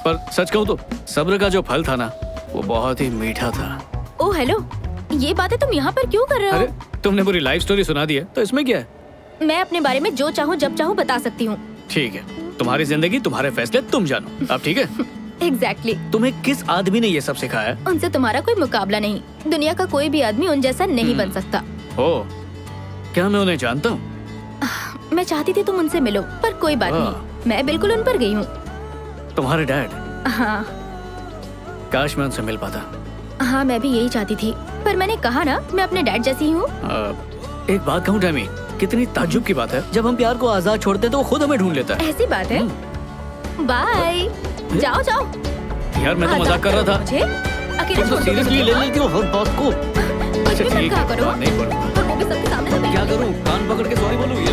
S2: पर सच कहूँ तो सब्र का जो फल था ना, वो बहुत ही मीठा था।
S1: ओह हेलो, ये बातें तुम यहाँ पर क्यों कर रहे हो?
S2: अरे तुमने पूरी लाइफ स्टोरी सुना दी है, तो इसमें क्या है?
S1: मैं अपने बारे में जो चाहूँ जब चाहूँ बता सकती हूँ।
S2: ठीक है, तुम्हारी जिंदगी, तुम्हारे फैसले, तुम जानो। अब ठीक है?
S1: एग्जैक्टली।
S2: तुम्हें किस आदमी ने ये सब सिखाया?
S1: उनसे तुम्हारा कोई मुकाबला नहीं। दुनिया का कोई भी आदमी उन जैसा नहीं बन सकता।
S2: ओ, क्या मैं उन्हें जानता हूँ?
S1: मैं चाहती थी तुम उनसे मिलो, पर कोई बात नहीं, मैं बिल्कुल उन पर गई हूँ।
S2: तुम्हारे डैड?
S1: हाँ।
S2: काश मैं उनसे मिल पाता।
S1: हाँ मैं भी यही चाहती थी, पर मैंने कहा ना मैं अपने डैड जैसी ही हूँ।
S2: एक बात कहूँ टैमी, कितनी ताज्जुब की बात है, जब हम प्यार को आजाद छोड़ते हैं तो वो खुद हमें ढूंढ लेता है।
S1: ऐसी बात है। बाय, जाओ जाओ।
S2: यार मैं तो मजाक कर रहा था।
S1: मुझे अकेले छोड़ दो।
S2: सीरियसली ले लेती हो हर बात को।
S1: अच्छा ठीक है,
S2: नहीं करूँगा।
S1: और वो भी सबके सामने।
S2: क्या करूँ, कान पकड़ के सॉरी बोलूँ?